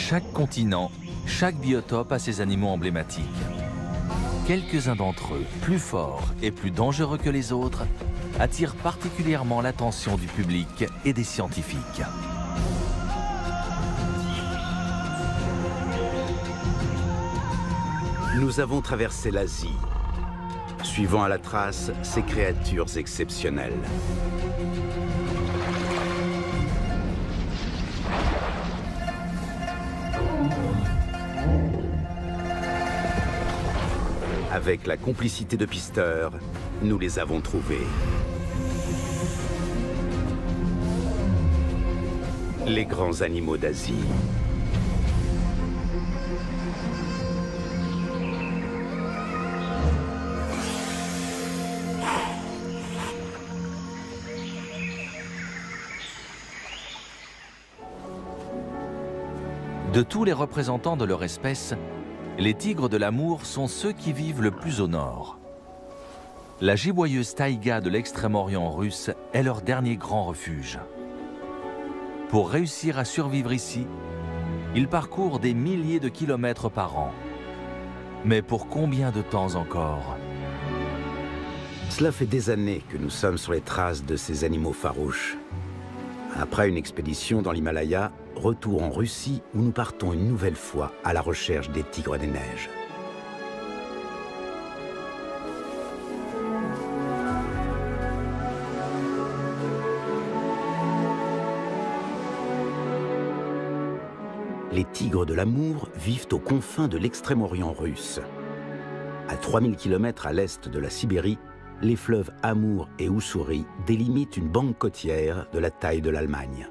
Chaque continent, chaque biotope a ses animaux emblématiques. Quelques-uns d'entre eux, plus forts et plus dangereux que les autres, attirent particulièrement l'attention du public et des scientifiques. Nous avons traversé l'Asie, suivant à la trace ces créatures exceptionnelles. Avec la complicité de pisteurs, nous les avons trouvés. Les grands animaux d'Asie. De tous les représentants de leur espèce, les tigres de l'Amour sont ceux qui vivent le plus au nord. La giboyeuse taïga de l'extrême-orient russe est leur dernier grand refuge. Pour réussir à survivre ici, ils parcourent des milliers de kilomètres par an. Mais pour combien de temps encore? Cela fait des années que nous sommes sur les traces de ces animaux farouches. Après une expédition dans l'Himalaya, retour en Russie où nous partons une nouvelle fois à la recherche des tigres des neiges. Les tigres de l'Amour vivent aux confins de l'extrême-orient russe. À 3000 km à l'est de la Sibérie, les fleuves Amour et Oussouris délimitent une bande côtière de la taille de l'Allemagne.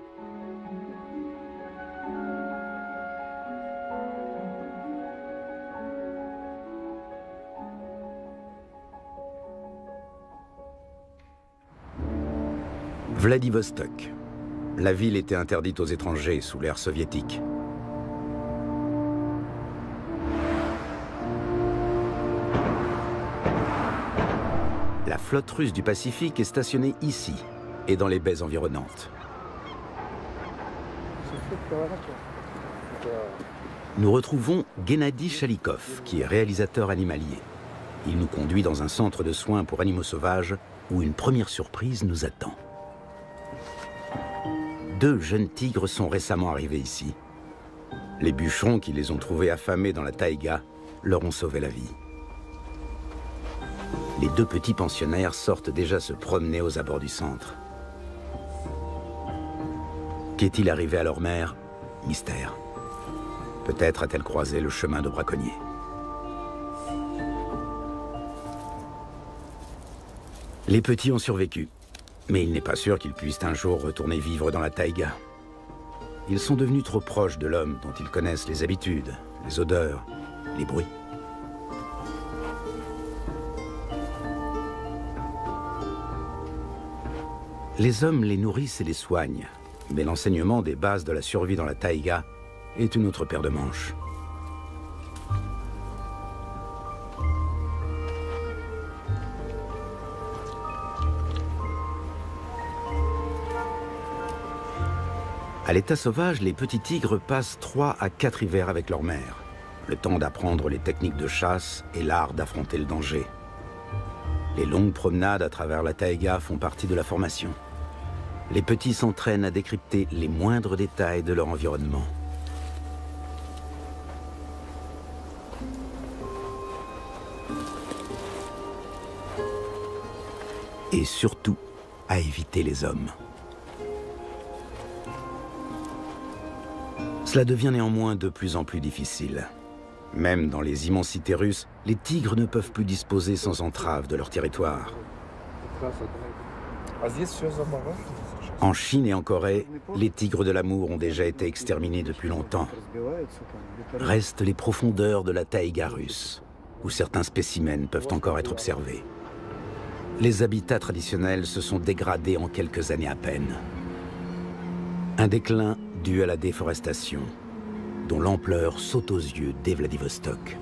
Vladivostok. La ville était interdite aux étrangers sous l'ère soviétique. La flotte russe du Pacifique est stationnée ici et dans les baies environnantes. Nous retrouvons Gennady Chalikov, qui est réalisateur animalier. Il nous conduit dans un centre de soins pour animaux sauvages où une première surprise nous attend. 2 jeunes tigres sont récemment arrivés ici. Les bûcherons qui les ont trouvés affamés dans la taïga leur ont sauvé la vie. Les 2 petits pensionnaires sortent déjà se promener aux abords du centre. Qu'est-il arrivé à leur mère? Mystère. Peut-être a-t-elle croisé le chemin de braconniers. Les petits ont survécu, mais il n'est pas sûr qu'ils puissent un jour retourner vivre dans la taïga. Ils sont devenus trop proches de l'homme dont ils connaissent les habitudes, les odeurs, les bruits. Les hommes les nourrissent et les soignent, mais l'enseignement des bases de la survie dans la taïga est une autre paire de manches. À l'état sauvage, les petits tigres passent 3 à 4 hivers avec leur mère, le temps d'apprendre les techniques de chasse et l'art d'affronter le danger. Les longues promenades à travers la taïga font partie de la formation. Les petits s'entraînent à décrypter les moindres détails de leur environnement. Et surtout, à éviter les hommes. Cela devient néanmoins de plus en plus difficile. Même dans les immensités russes, les tigres ne peuvent plus disposer sans entrave de leur territoire. En Chine et en Corée, les tigres de l'Amour ont déjà été exterminés depuis longtemps. Restent les profondeurs de la taïga russe, où certains spécimens peuvent encore être observés. Les habitats traditionnels se sont dégradés en quelques années à peine. Un déclin dû à la déforestation, dont l'ampleur saute aux yeux dès Vladivostok.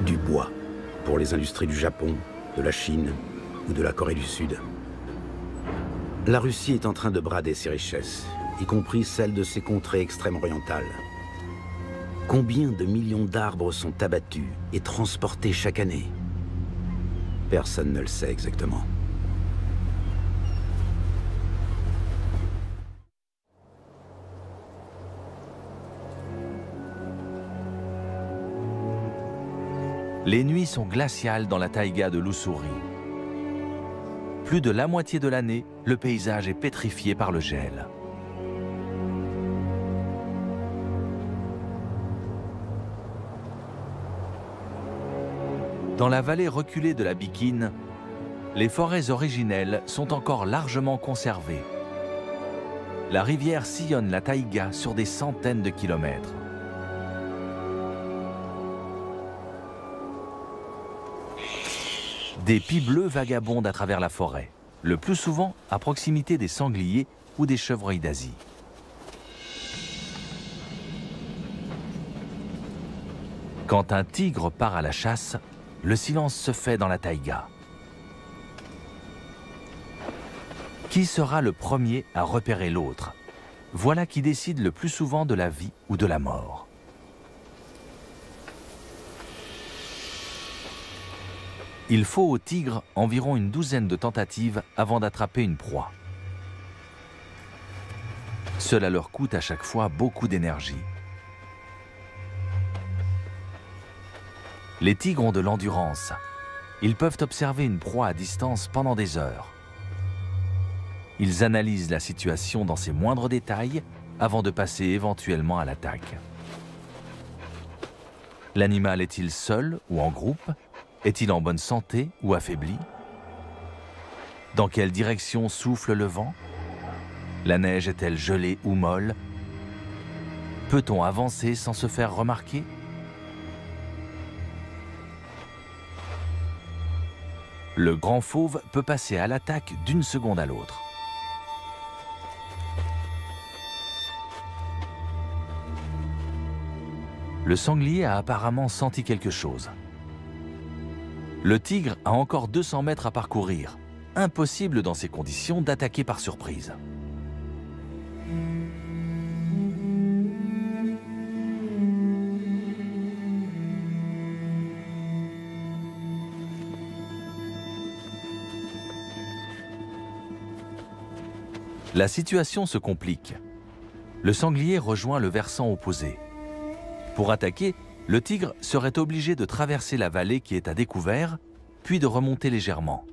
Du bois pour les industries du Japon, de la Chine ou de la Corée du Sud. La Russie est en train de brader ses richesses, y compris celles de ses contrées extrême-orientales. Combien de millions d'arbres sont abattus et transportés chaque année? Personne ne le sait exactement. Les nuits sont glaciales dans la taïga de l'Ussuri. Plus de la moitié de l'année, le paysage est pétrifié par le gel. Dans la vallée reculée de la Bikine, les forêts originelles sont encore largement conservées. La rivière sillonne la taïga sur des centaines de kilomètres. Des pies bleues vagabondent à travers la forêt, le plus souvent à proximité des sangliers ou des chevreuils d'Asie. Quand un tigre part à la chasse, le silence se fait dans la taïga. Qui sera le premier à repérer l'autre? Voilà qui décide le plus souvent de la vie ou de la mort. Il faut au tigre environ une douzaine de tentatives avant d'attraper une proie. Cela leur coûte à chaque fois beaucoup d'énergie. Les tigres ont de l'endurance. Ils peuvent observer une proie à distance pendant des heures. Ils analysent la situation dans ses moindres détails avant de passer éventuellement à l'attaque. L'animal est-il seul ou en groupe? Est-il en bonne santé ou affaibli? Dans quelle direction souffle le vent? La neige est-elle gelée ou molle? Peut-on avancer sans se faire remarquer? Le grand fauve peut passer à l'attaque d'une seconde à l'autre. Le sanglier a apparemment senti quelque chose. Le tigre a encore 200 mètres à parcourir. Impossible dans ces conditions d'attaquer par surprise. La situation se complique. Le sanglier rejoint le versant opposé. Pour attaquer, le tigre serait obligé de traverser la vallée qui est à découvert, puis de remonter légèrement.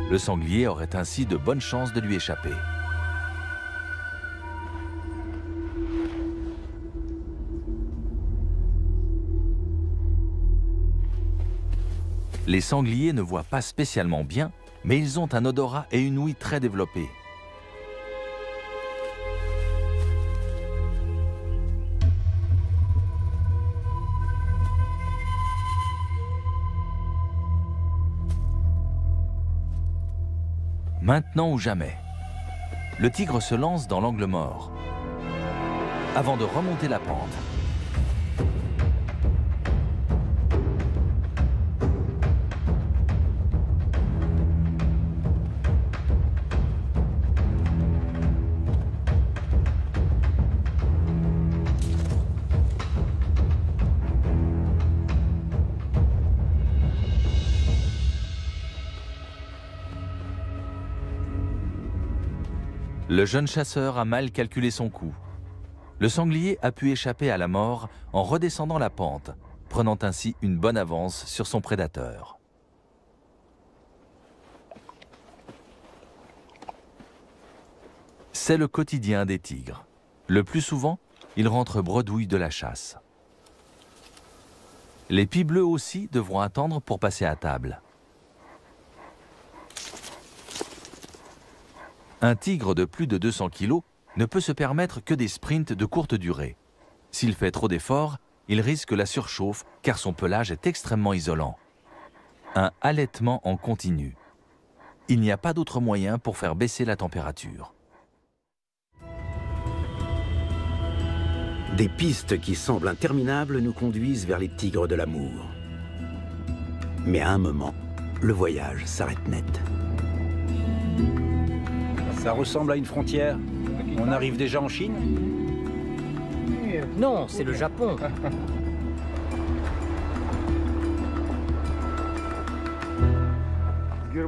Le sanglier aurait ainsi de bonnes chances de lui échapper. Les sangliers ne voient pas spécialement bien, mais ils ont un odorat et une ouïe très développés. Maintenant ou jamais, le tigre se lance dans l'angle mort, avant de remonter la pente. Le jeune chasseur a mal calculé son coup. Le sanglier a pu échapper à la mort en redescendant la pente, prenant ainsi une bonne avance sur son prédateur. C'est le quotidien des tigres. Le plus souvent, ils rentrent bredouilles de la chasse. Les pies bleues aussi devront attendre pour passer à table. Un tigre de plus de 200 kg ne peut se permettre que des sprints de courte durée. S'il fait trop d'efforts, il risque la surchauffe car son pelage est extrêmement isolant. Un halètement en continu. Il n'y a pas d'autre moyen pour faire baisser la température. Des pistes qui semblent interminables nous conduisent vers les tigres de l'amour. Mais à un moment, le voyage s'arrête net. Ça ressemble à une frontière. On arrive déjà en Chine? Non, c'est le Japon.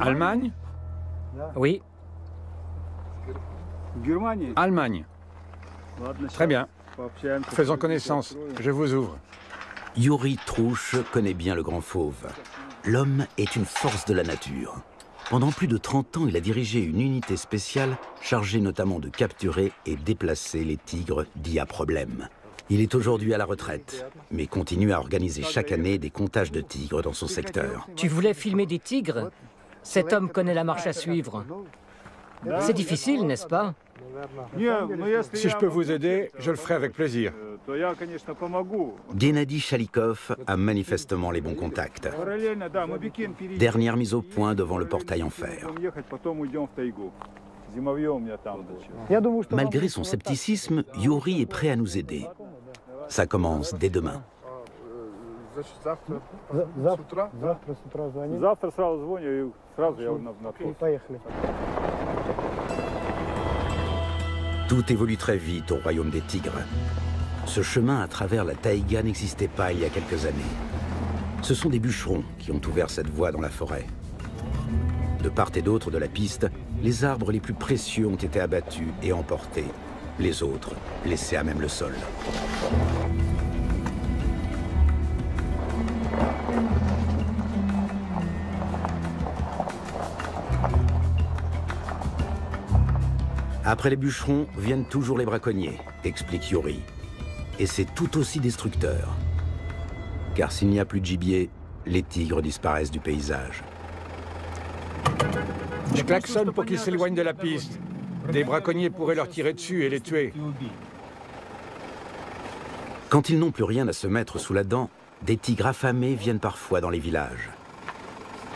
Allemagne? Oui. Allemagne. Très bien. Faisons connaissance. Je vous ouvre. Yuri Trouche connaît bien le grand fauve. L'homme est une force de la nature. Pendant plus de 30 ans, il a dirigé une unité spéciale chargée notamment de capturer et déplacer les tigres dits à problème. Il est aujourd'hui à la retraite, mais continue à organiser chaque année des comptages de tigres dans son secteur. Tu voulais filmer des tigres? Cet homme connaît la marche à suivre. C'est difficile, n'est-ce pas? Si je peux vous aider, je le ferai avec plaisir. Gennady Chalikov a manifestement les bons contacts. Dernière mise au point devant le portail en fer. Malgré son scepticisme, Yuri est prêt à nous aider. Ça commence dès demain. Tout évolue très vite au royaume des tigres. Ce chemin à travers la taïga n'existait pas il y a quelques années. Ce sont des bûcherons qui ont ouvert cette voie dans la forêt. De part et d'autre de la piste, les arbres les plus précieux ont été abattus et emportés. Les autres, laissés à même le sol. Après les bûcherons, viennent toujours les braconniers, explique Yuri. Et c'est tout aussi destructeur. Car s'il n'y a plus de gibier, les tigres disparaissent du paysage. Je klaxonne pour qu'ils s'éloignent de la piste. Des braconniers pourraient leur tirer dessus et les tuer. Quand ils n'ont plus rien à se mettre sous la dent, des tigres affamés viennent parfois dans les villages.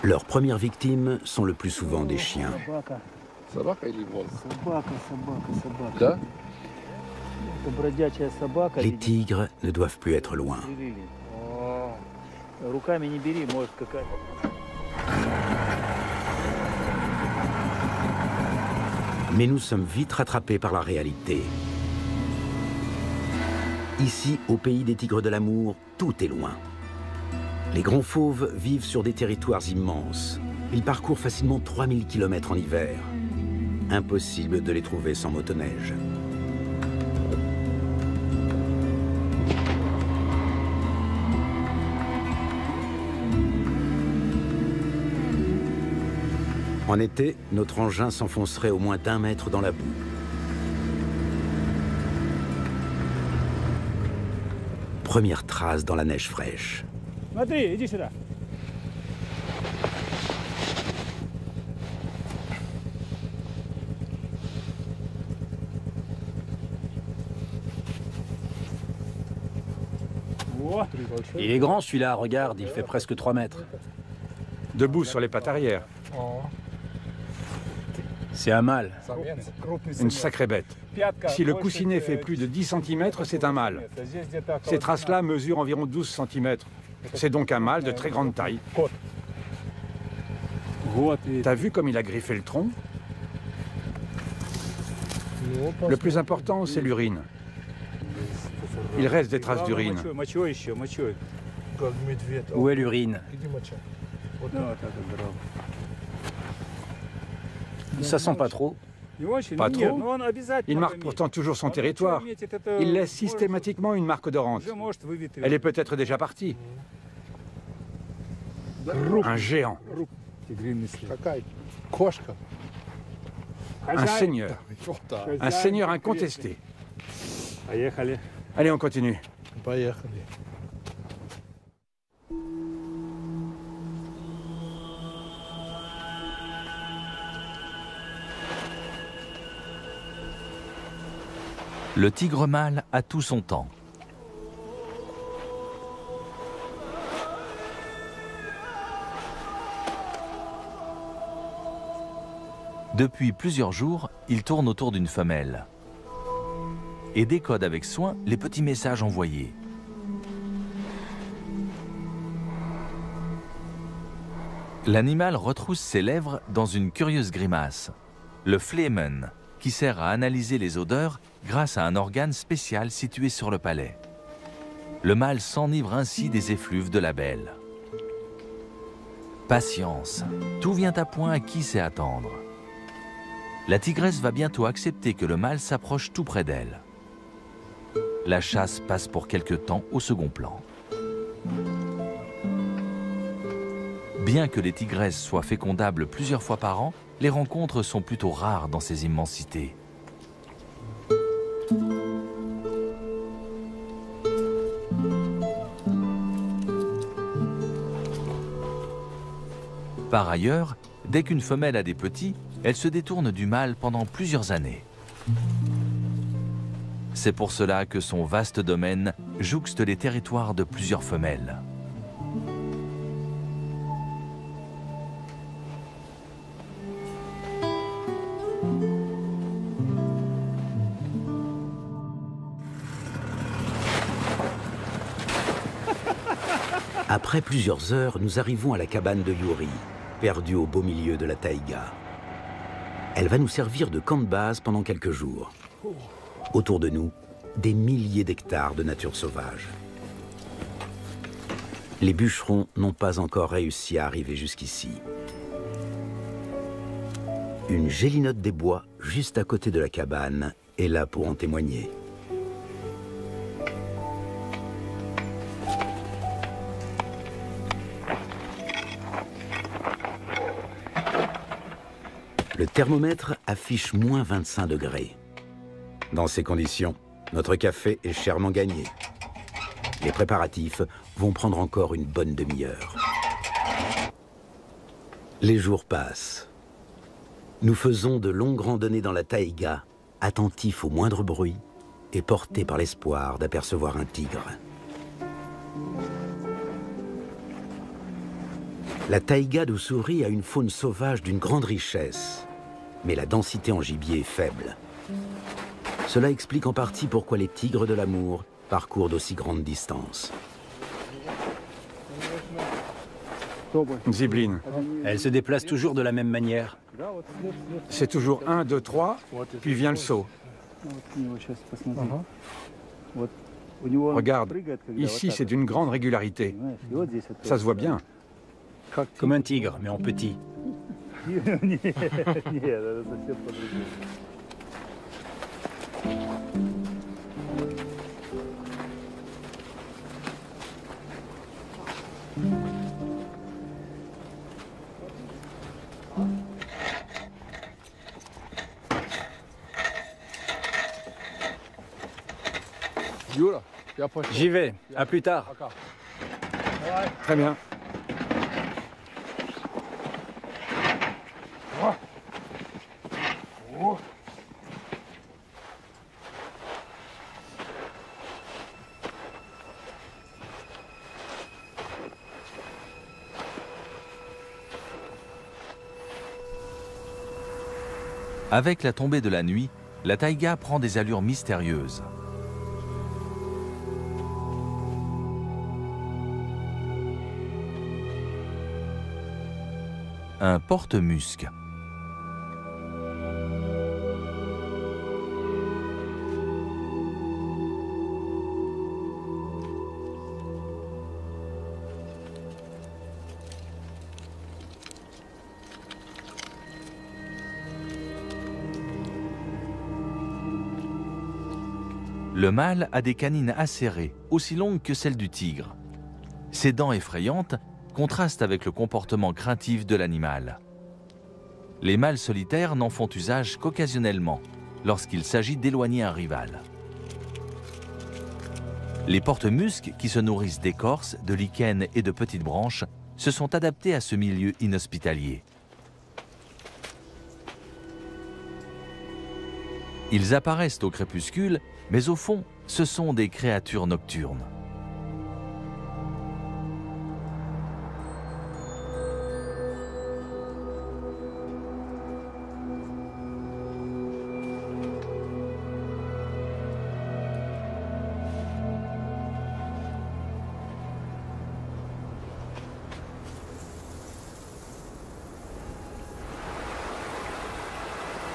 Leurs premières victimes sont le plus souvent des chiens. Les tigres ne doivent plus être loin. Mais nous sommes vite rattrapés par la réalité. Ici, au pays des tigres de l'amour, tout est loin. Les grands fauves vivent sur des territoires immenses. Ils parcourent facilement 3000 km en hiver. Impossible de les trouver sans motoneige. En été, notre engin s'enfoncerait au moins d'1 mètre dans la boue. Première trace dans la neige fraîche. Il est grand celui-là, regarde, il fait presque 3 mètres. Debout sur les pattes arrière. C'est un mâle. Une sacrée bête. Si le coussinet fait plus de 10 cm, c'est un mâle. Ces traces-là mesurent environ 12 cm. C'est donc un mâle de très grande taille. T'as vu comme il a griffé le tronc? Le plus important, c'est l'urine. Il reste des traces d'urine. Où est l'urine? Ça sent pas trop. Pas trop? Il marque pourtant toujours son territoire. Il laisse systématiquement une marque odorante. Elle est peut-être déjà partie. Un géant. Un seigneur. Un seigneur incontesté. Allez, on continue. Le tigre mâle a tout son temps. Depuis plusieurs jours, il tourne autour d'une femelle et décode avec soin les petits messages L'animal retrousse ses lèvres dans une curieuse grimace, le flehmen, qui sert à analyser les odeurs grâce à un organe spécial situé sur le palais. Le mâle s'enivre ainsi des effluves de la belle. Patience, tout vient à point à qui sait attendre. La tigresse va bientôt accepter que le mâle s'approche tout près d'elle. La chasse passe pour quelque temps au second plan. Bien que les tigresses soient fécondables plusieurs fois par an, les rencontres sont plutôt rares dans ces immensités. Par ailleurs, dès qu'une femelle a des petits, elle se détourne du mâle pendant plusieurs années. C'est pour cela que son vaste domaine jouxte les territoires de plusieurs femelles. Après plusieurs heures, nous arrivons à la cabane de Yuri, perdue au beau milieu de la taïga. Elle va nous servir de camp de base pendant quelques jours. Autour de nous, des milliers d'hectares de nature sauvage. Les bûcherons n'ont pas encore réussi à arriver jusqu'ici. Une gélinote des bois, juste à côté de la cabane, est là pour en témoigner. Le thermomètre affiche moins 25 degrés. Dans ces conditions, notre café est chèrement gagné. Les préparatifs vont prendre encore une bonne demi-heure. Les jours passent. Nous faisons de longues randonnées dans la taïga, attentifs au moindre bruit et portés par l'espoir d'apercevoir un tigre. La taïga d'Ussuri a une faune sauvage d'une grande richesse, mais la densité en gibier est faible. Cela explique en partie pourquoi les tigres de l'amour parcourent d'aussi grandes distances. Zibline, Elle se déplace toujours de la même manière. c'est toujours 1, 2, 3, puis vient le saut. Regarde, ici c'est d'une grande régularité. Ça se voit bien. Comme un tigre, mais en petit. J'y vais, à plus tard. Très bien. Avec la tombée de la nuit, la taïga prend des allures mystérieuses. Un porte-musc. Le mâle a des canines acérées, aussi longues que celles du tigre. Ses dents effrayantes contrastent avec le comportement craintif de l'animal. Les mâles solitaires n'en font usage qu'occasionnellement, lorsqu'il s'agit d'éloigner un rival. Les porte-muscs, qui se nourrissent d'écorces, de lichens et de petites branches, se sont adaptés à ce milieu inhospitalier. Ils apparaissent au crépuscule, mais au fond, ce sont des créatures nocturnes.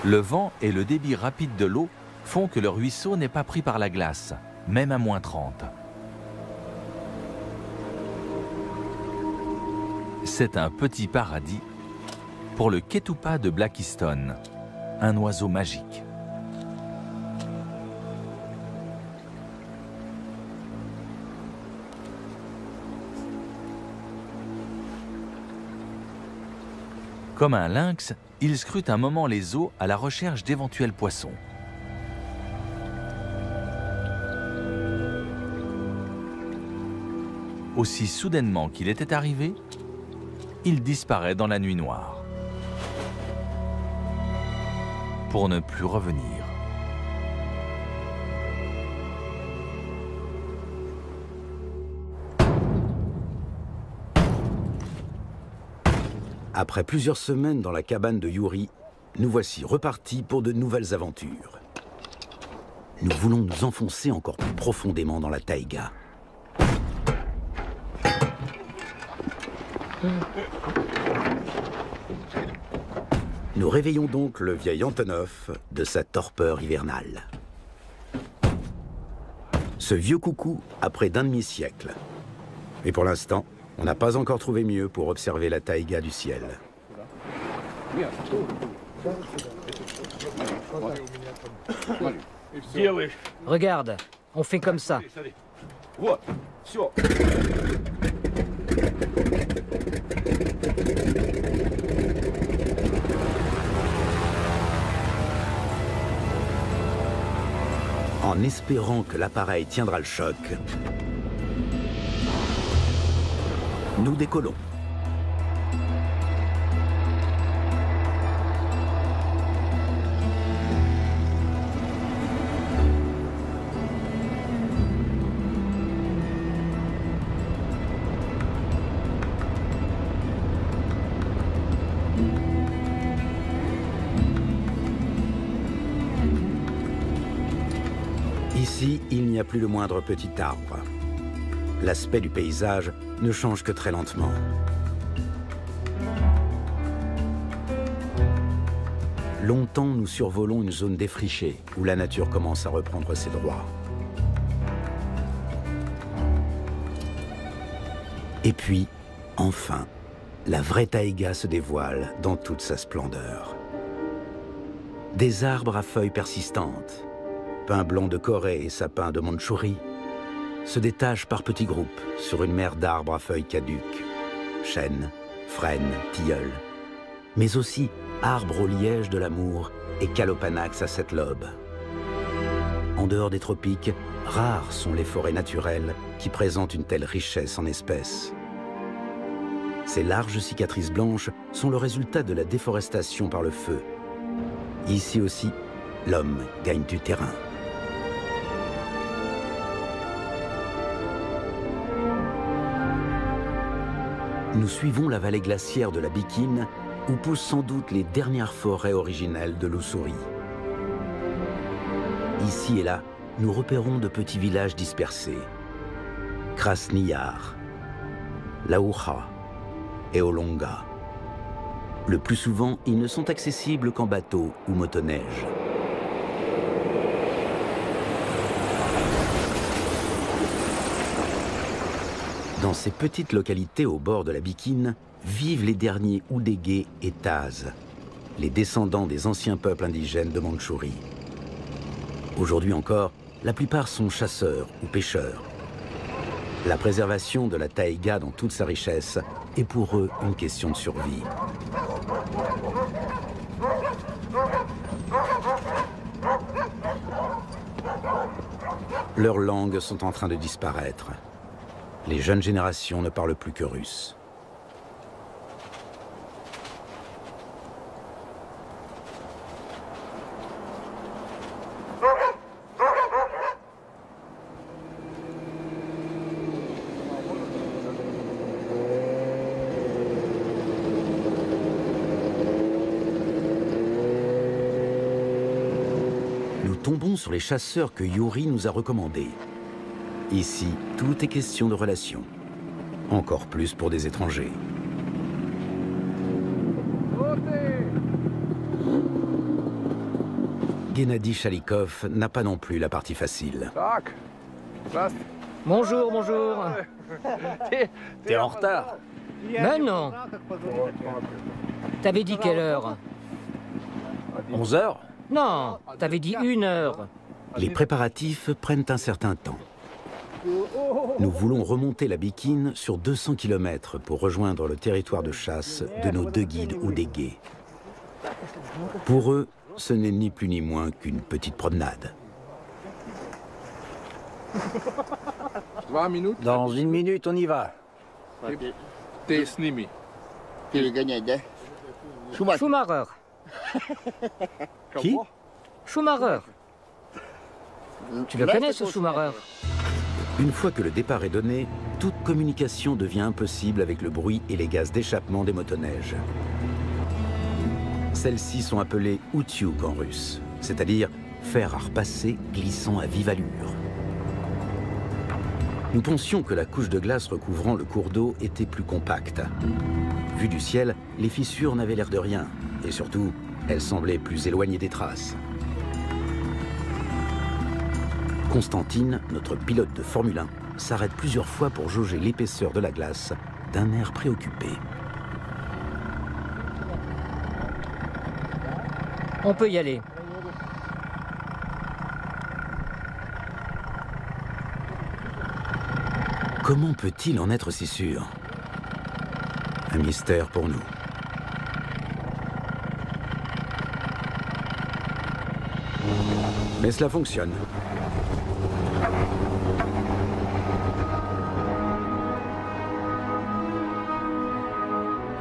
Le vent et le débit rapide de l'eau font que le ruisseau n'est pas pris par la glace, même à moins 30. C'est un petit paradis pour le Ketupa de Blakiston, un oiseau magique. Comme un lynx, il scrute un moment les eaux à la recherche d'éventuels poissons. Aussi soudainement qu'il était arrivé, il disparaît dans la nuit noire. Pour ne plus revenir. Après plusieurs semaines dans la cabane de Yuri, nous voici repartis pour de nouvelles aventures. Nous voulons nous enfoncer encore plus profondément dans la taïga. Nous réveillons donc le vieil Antonov de sa torpeur hivernale. Ce vieux coucou a près d'un demi-siècle. Et pour l'instant, on n'a pas encore trouvé mieux pour observer la taïga du ciel. Regarde, on fait comme ça. En espérant que l'appareil tiendra le choc, nous décollons. Ici, il n'y a plus le moindre petit arbre. L'aspect du paysage ne change que très lentement. Longtemps, nous survolons une zone défrichée où la nature commence à reprendre ses droits. Et puis, enfin, la vraie taïga se dévoile dans toute sa splendeur. Des arbres à feuilles persistantes, pins blancs de Corée et sapins de Mandchourie, se détachent par petits groupes sur une mer d'arbres à feuilles caduques, chênes, frênes, tilleuls, mais aussi arbres au liège de l'amour et calopanax à 7 lobes. En dehors des tropiques, rares sont les forêts naturelles qui présentent une telle richesse en espèces. Ces larges cicatrices blanches sont le résultat de la déforestation par le feu. Ici aussi, l'homme gagne du terrain. Nous suivons la vallée glaciaire de la Bikine, où poussent sans doute les dernières forêts originelles de l'Ussuri. Ici et là, nous repérons de petits villages dispersés. Krasny Yar, Laoucha et Olonga. Le plus souvent, ils ne sont accessibles qu'en bateau ou motoneige. Dans ces petites localités au bord de la Bikine, vivent les derniers Oudégués et Tazes, les descendants des anciens peuples indigènes de Mandchourie. Aujourd'hui encore, la plupart sont chasseurs ou pêcheurs. La préservation de la taïga dans toute sa richesse est pour eux une question de survie. Leurs langues sont en train de disparaître. Les jeunes générations ne parlent plus que russe. Nous tombons sur les chasseurs que Yuri nous a recommandés. Ici, tout est question de relations. Encore plus pour des étrangers. Gennady Chalikov n'a pas non plus la partie facile. Bonjour, bonjour. T'es en retard. Mais non. T'avais dit quelle heure? 11 heures? Non, t'avais dit 1 heure. Les préparatifs prennent un certain temps. Nous voulons remonter la Bikine sur 200 km pour rejoindre le territoire de chasse de nos 2 guides Oudégués. Pour eux, ce n'est ni plus ni moins qu'une petite promenade. Dans 1 minute, on y va. Schumacher. Qui? Schumacher. Tu le connais, ce Schumacher? Une fois que le départ est donné, toute communication devient impossible avec le bruit et les gaz d'échappement des motoneiges. Celles-ci sont appelées outyuk en russe, c'est-à-dire fer à repasser glissant à vive allure. Nous pensions que la couche de glace recouvrant le cours d'eau était plus compacte. Vu du ciel, les fissures n'avaient l'air de rien, et surtout, elles semblaient plus éloignées des traces. Constantine, notre pilote de Formule 1, s'arrête plusieurs fois pour jauger l'épaisseur de la glace d'un air préoccupé. On peut y aller. Comment peut-il en être si sûr? Un mystère pour nous. Mais cela fonctionne.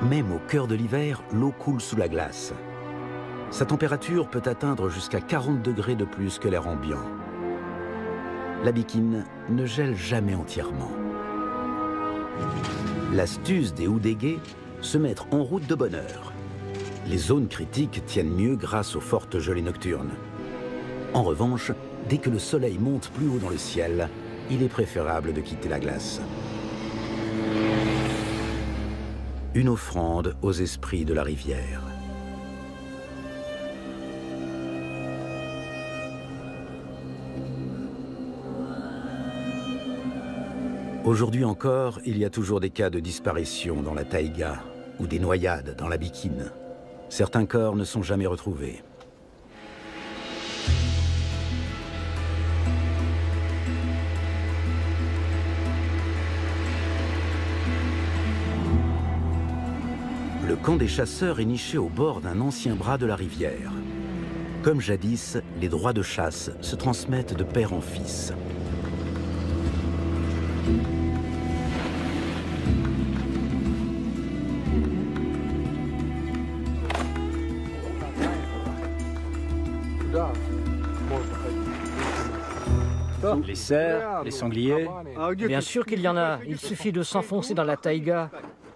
Même au cœur de l'hiver, l'eau coule sous la glace. Sa température peut atteindre jusqu'à 40 degrés de plus que l'air ambiant. La Bikine ne gèle jamais entièrement. L'astuce des Oudégués, se mettre en route de bonne heure. Les zones critiques tiennent mieux grâce aux fortes gelées nocturnes. En revanche, dès que le soleil monte plus haut dans le ciel, il est préférable de quitter la glace. Une offrande aux esprits de la rivière. Aujourd'hui encore, il y a toujours des cas de disparition dans la taïga ou des noyades dans la Bikine. Certains corps ne sont jamais retrouvés. Le camp des chasseurs est niché au bord d'un ancien bras de la rivière. Comme jadis, les droits de chasse se transmettent de père en fils. Les cerfs, les sangliers. Bien sûr qu'il y en a. Il suffit de s'enfoncer dans la taïga.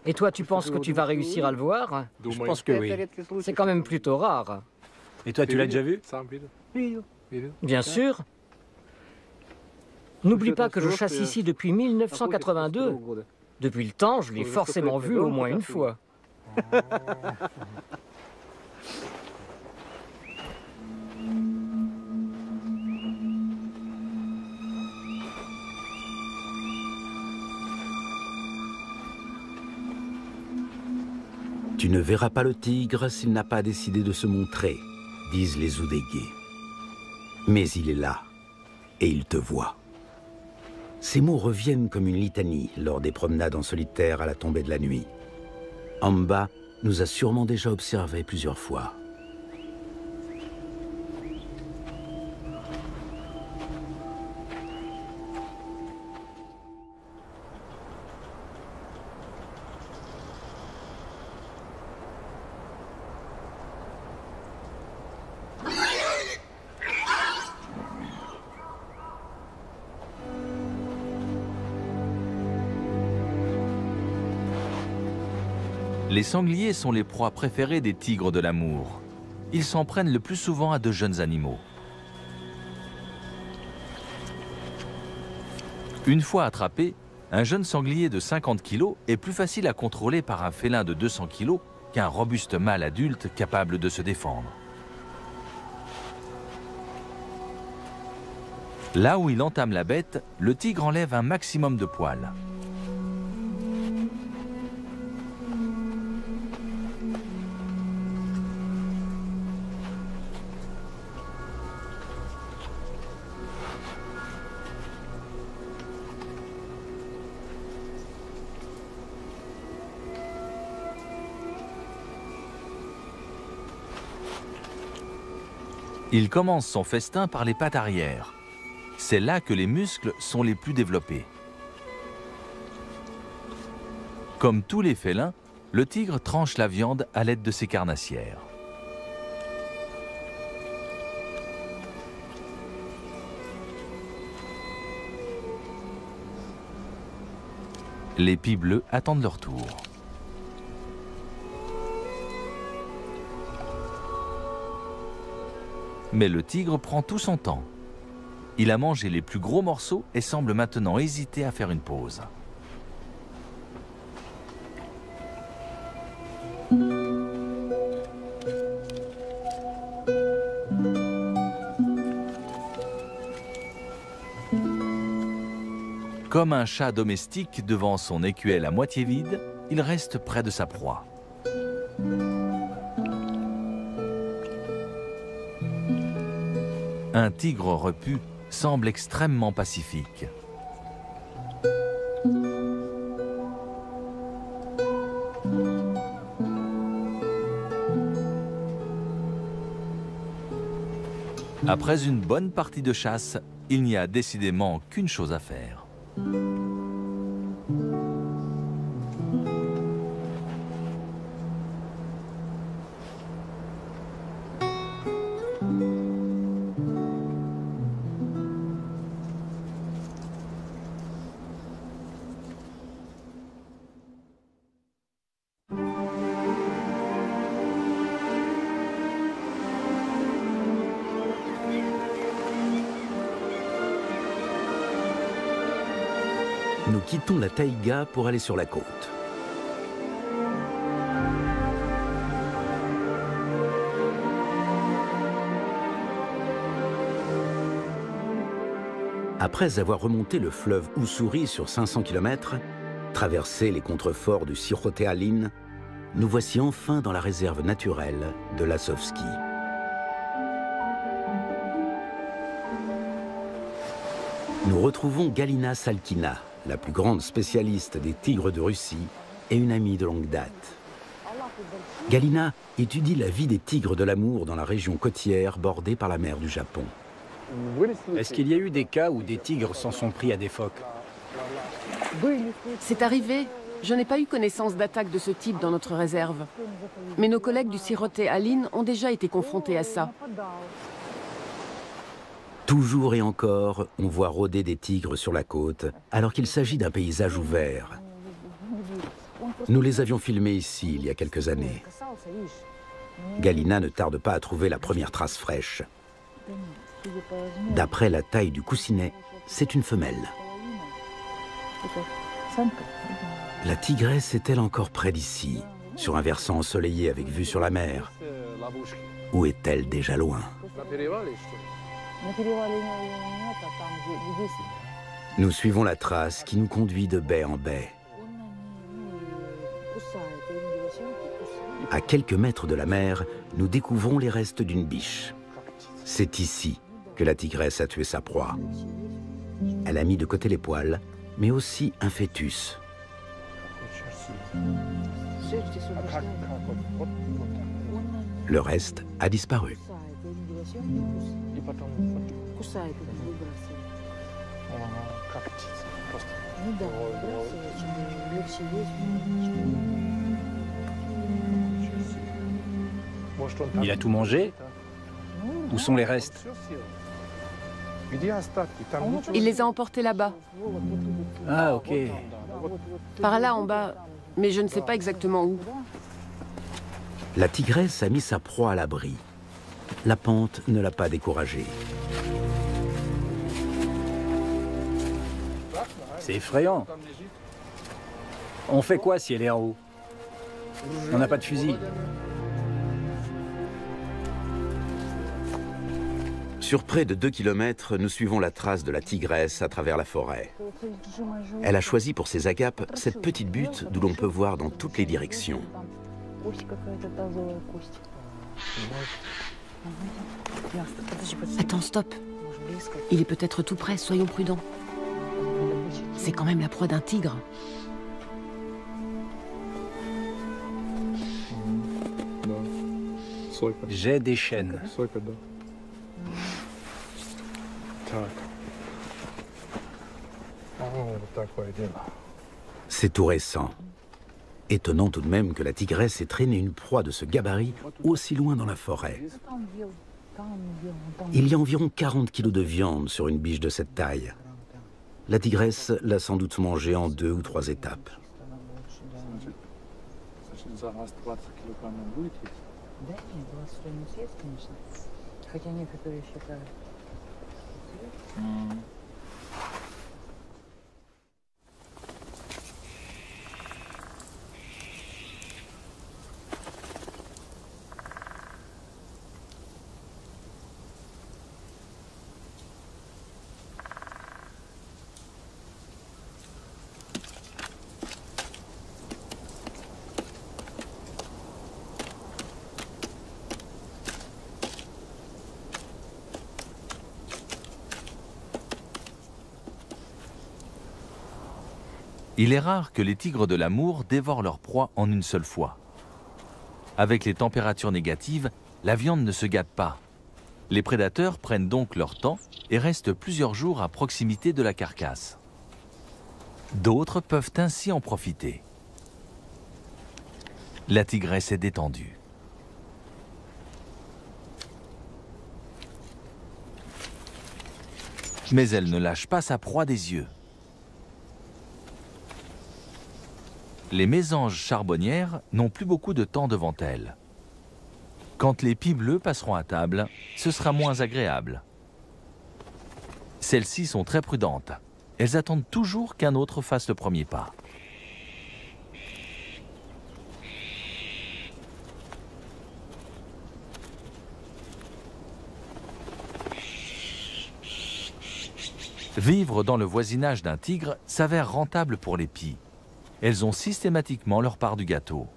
Et toi, tu penses que tu vas réussir à le voir? Je pense que oui. C'est quand même plutôt rare. Et toi, tu l'as déjà vu? Bien sûr. N'oublie pas que je chasse ici depuis 1982. Depuis le temps, je l'ai forcément vu au moins une fois. Tu ne verras pas le tigre s'il n'a pas décidé de se montrer, disent les Oudégués. Mais il est là, et il te voit. Ces mots reviennent comme une litanie lors des promenades en solitaire à la tombée de la nuit. Amba nous a sûrement déjà observés plusieurs fois. Les sangliers sont les proies préférées des tigres de l'Amour. Ils s'en prennent le plus souvent à de jeunes animaux. Une fois attrapé, un jeune sanglier de 50 kg est plus facile à contrôler par un félin de 200 kg qu'un robuste mâle adulte capable de se défendre. Là où il entame la bête, le tigre enlève un maximum de poils. Il commence son festin par les pattes arrière. C'est là que les muscles sont les plus développés. Comme tous les félins, le tigre tranche la viande à l'aide de ses carnassières. Les pies bleues attendent leur tour. Mais le tigre prend tout son temps. Il a mangé les plus gros morceaux et semble maintenant hésiter à faire une pause. Comme un chat domestique devant son écuelle à moitié vide, il reste près de sa proie. Un tigre repu semble extrêmement pacifique. Après une bonne partie de chasse, il n'y a décidément qu'une chose à faire. Nous quittons la taïga pour aller sur la côte. Après avoir remonté le fleuve Ussuri sur 500 km, traversé les contreforts du Cirote Aline, nous voici enfin dans la réserve naturelle de Lasovski. Nous retrouvons Galina Salkina, la plus grande spécialiste des tigres de Russie et une amie de longue date. Galina étudie la vie des tigres de l'Amour dans la région côtière bordée par la mer du Japon. Est-ce qu'il y a eu des cas où des tigres s'en sont pris à des phoques? C'est arrivé. Je n'ai pas eu connaissance d'attaques de ce type dans notre réserve. Mais nos collègues du Cirote Aline ont déjà été confrontés à ça. Toujours et encore, on voit rôder des tigres sur la côte, alors qu'il s'agit d'un paysage ouvert. Nous les avions filmés ici, il y a quelques années. Galina ne tarde pas à trouver la première trace fraîche. D'après la taille du coussinet, c'est une femelle. La tigresse est-elle encore près d'ici, sur un versant ensoleillé avec vue sur la mer? Ou est-elle déjà loin? Nous suivons la trace qui nous conduit de baie en baie. À quelques mètres de la mer, nous découvrons les restes d'une biche. C'est ici que la tigresse a tué sa proie. Elle a mis de côté les poils, mais aussi un fœtus. Le reste a disparu. Il a tout mangé? Où sont les restes? Il les a emportés là-bas. Ah, ok. Par là en bas, mais je ne sais pas exactement où. La tigresse a mis sa proie à l'abri. La pente ne l'a pas découragée. C'est effrayant. On fait quoi si elle est en haut? On n'a pas de fusil. Sur près de 2 km, nous suivons la trace de la tigresse à travers la forêt. Elle a choisi pour ses agapes cette petite butte d'où l'on peut voir dans toutes les directions. Attends, stop. Il est peut-être tout près, soyons prudents. C'est quand même la proie d'un tigre. J'ai des chaînes. C'est tout récent. Étonnant tout de même que la tigresse ait traîné une proie de ce gabarit aussi loin dans la forêt. Il y a environ 40 kilos de viande sur une biche de cette taille. La tigresse l'a sans doute mangée en 2 ou 3 étapes. Il est rare que les tigres de l'amour dévorent leur proie en une seule fois. Avec les températures négatives, la viande ne se gâte pas. Les prédateurs prennent donc leur temps et restent plusieurs jours à proximité de la carcasse. D'autres peuvent ainsi en profiter. La tigresse est détendue. Mais elle ne lâche pas sa proie des yeux. Les mésanges charbonnières n'ont plus beaucoup de temps devant elles. Quand les pies bleues passeront à table, ce sera moins agréable. Celles-ci sont très prudentes. Elles attendent toujours qu'un autre fasse le premier pas. Vivre dans le voisinage d'un tigre s'avère rentable pour les pies. Elles ont systématiquement leur part du gâteau.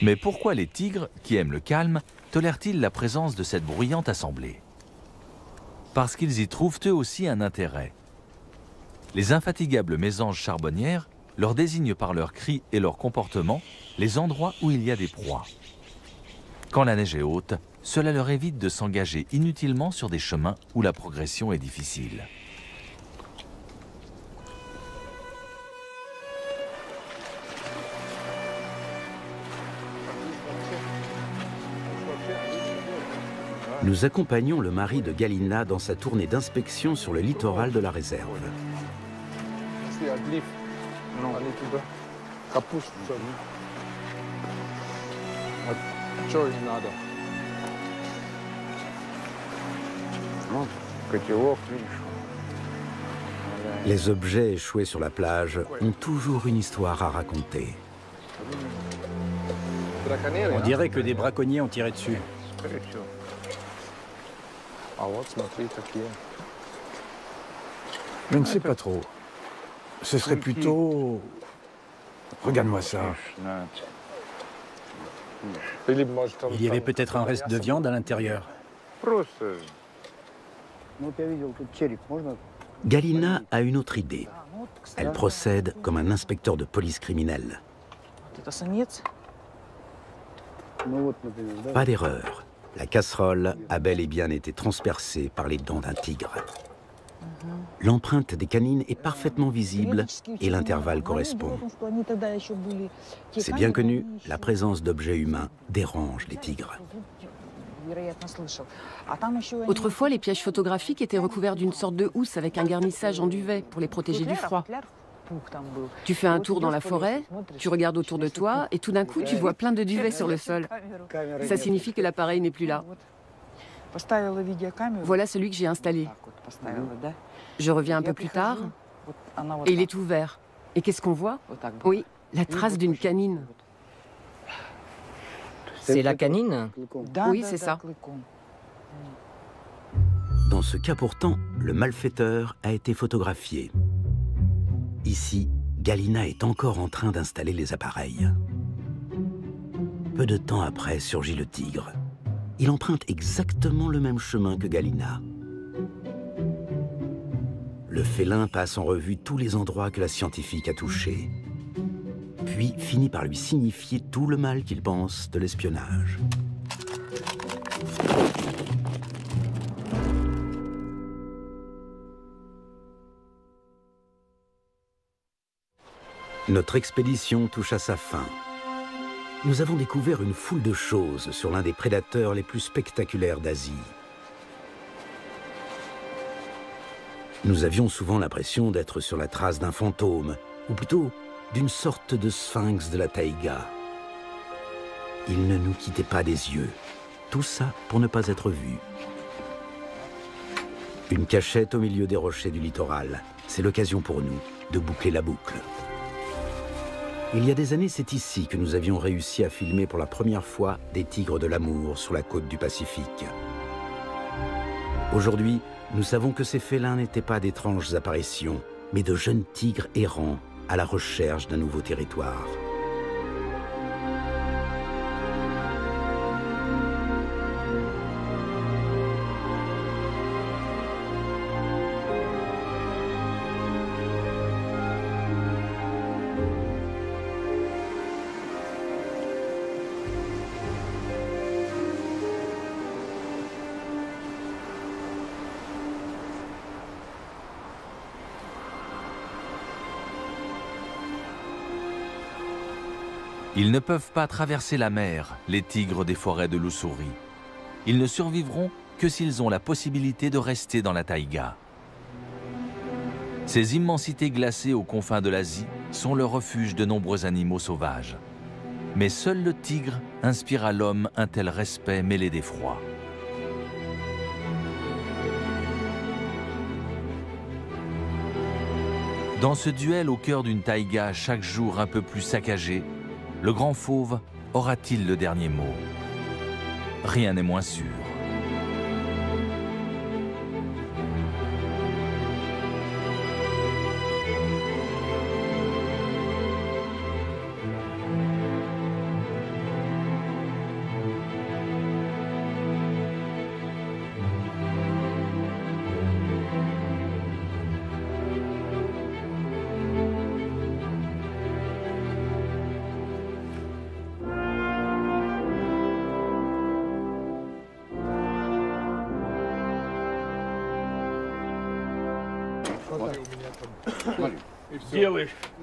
Mais pourquoi les tigres, qui aiment le calme, tolèrent-ils la présence de cette bruyante assemblée? Parce qu'ils y trouvent eux aussi un intérêt. Les infatigables mésanges charbonnières leur désignent par leurs cris et leur comportement les endroits où il y a des proies. Quand la neige est haute, cela leur évite de s'engager inutilement sur des chemins où la progression est difficile. Nous accompagnons le mari de Galina dans sa tournée d'inspection sur le littoral de la réserve. Les objets échoués sur la plage ont toujours une histoire à raconter. On dirait que des braconniers ont tiré dessus. Je ne sais pas trop. Ce serait plutôt... Regarde-moi ça. Il y avait peut-être un reste de viande à l'intérieur. Galina a une autre idée. Elle procède comme un inspecteur de police criminelle. Pas d'erreur. La casserole a bel et bien été transpercée par les dents d'un tigre. L'empreinte des canines est parfaitement visible et l'intervalle correspond. C'est bien connu, la présence d'objets humains dérange les tigres. Autrefois, les pièges photographiques étaient recouverts d'une sorte de housse avec un garnissage en duvet pour les protéger du froid. Tu fais un tour dans la forêt, tu regardes autour de toi et tout d'un coup, tu vois plein de duvets sur le sol. Ça signifie que l'appareil n'est plus là. Voilà celui que j'ai installé. Je reviens un peu plus tard et il est ouvert. Et qu'est-ce qu'on voit? Oui, la trace d'une canine. C'est la canine? Oui, c'est ça. Dans ce cas pourtant, le malfaiteur a été photographié. Ici, Galina est encore en train d'installer les appareils. Peu de temps après surgit le tigre. Il emprunte exactement le même chemin que Galina. Le félin passe en revue tous les endroits que la scientifique a touchés, puis finit par lui signifier tout le mal qu'il pense de l'espionnage. Notre expédition touche à sa fin. Nous avons découvert une foule de choses sur l'un des prédateurs les plus spectaculaires d'Asie. Nous avions souvent l'impression d'être sur la trace d'un fantôme, ou plutôt d'une sorte de sphinx de la taïga. Il ne nous quittait pas des yeux, tout ça pour ne pas être vu. Une cachette au milieu des rochers du littoral, c'est l'occasion pour nous de boucler la boucle. Il y a des années, c'est ici que nous avions réussi à filmer pour la première fois des tigres de l'amour sur la côte du Pacifique. Aujourd'hui, nous savons que ces félins n'étaient pas d'étranges apparitions, mais de jeunes tigres errants à la recherche d'un nouveau territoire. Ils ne peuvent pas traverser la mer, les tigres des forêts de l'Ussuri. Ils ne survivront que s'ils ont la possibilité de rester dans la taïga. Ces immensités glacées aux confins de l'Asie sont le refuge de nombreux animaux sauvages. Mais seul le tigre inspire à l'homme un tel respect mêlé d'effroi. Dans ce duel au cœur d'une taïga chaque jour un peu plus saccagée, le grand fauve aura-t-il le dernier mot? Rien n'est moins sûr.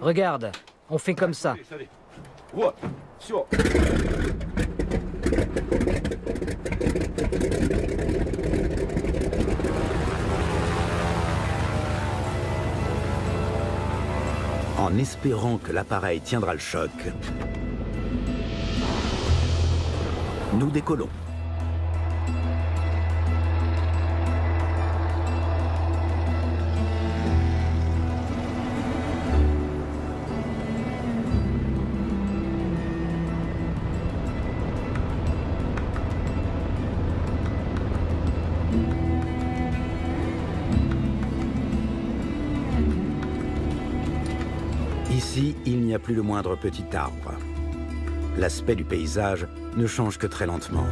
Regarde, on fait comme ça. En espérant que l'appareil tiendra le choc, nous décollons. Ici, il n'y a plus le moindre petit arbre. L'aspect du paysage ne change que très lentement.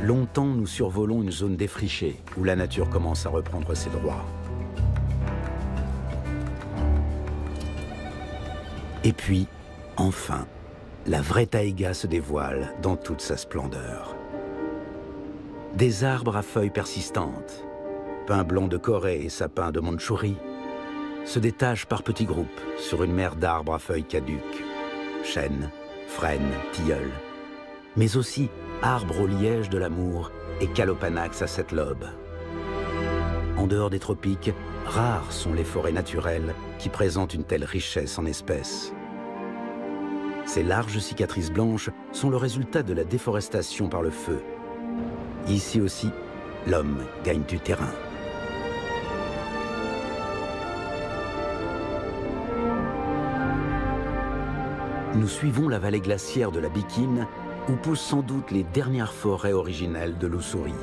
Longtemps, nous survolons une zone défrichée où la nature commence à reprendre ses droits. Et puis, enfin, la vraie taïga se dévoile dans toute sa splendeur. Des arbres à feuilles persistantes, pins blancs de Corée et sapins de Mandchourie, se détachent par petits groupes sur une mer d'arbres à feuilles caduques, chênes, frênes, tilleuls, mais aussi arbres au liège de l'amour et calopanax à 7 lobes. En dehors des tropiques, rares sont les forêts naturelles qui présentent une telle richesse en espèces. Ces larges cicatrices blanches sont le résultat de la déforestation par le feu. Ici aussi, l'homme gagne du terrain. Nous suivons la vallée glaciaire de la Bikine, où poussent sans doute les dernières forêts originelles de l'Ussuri.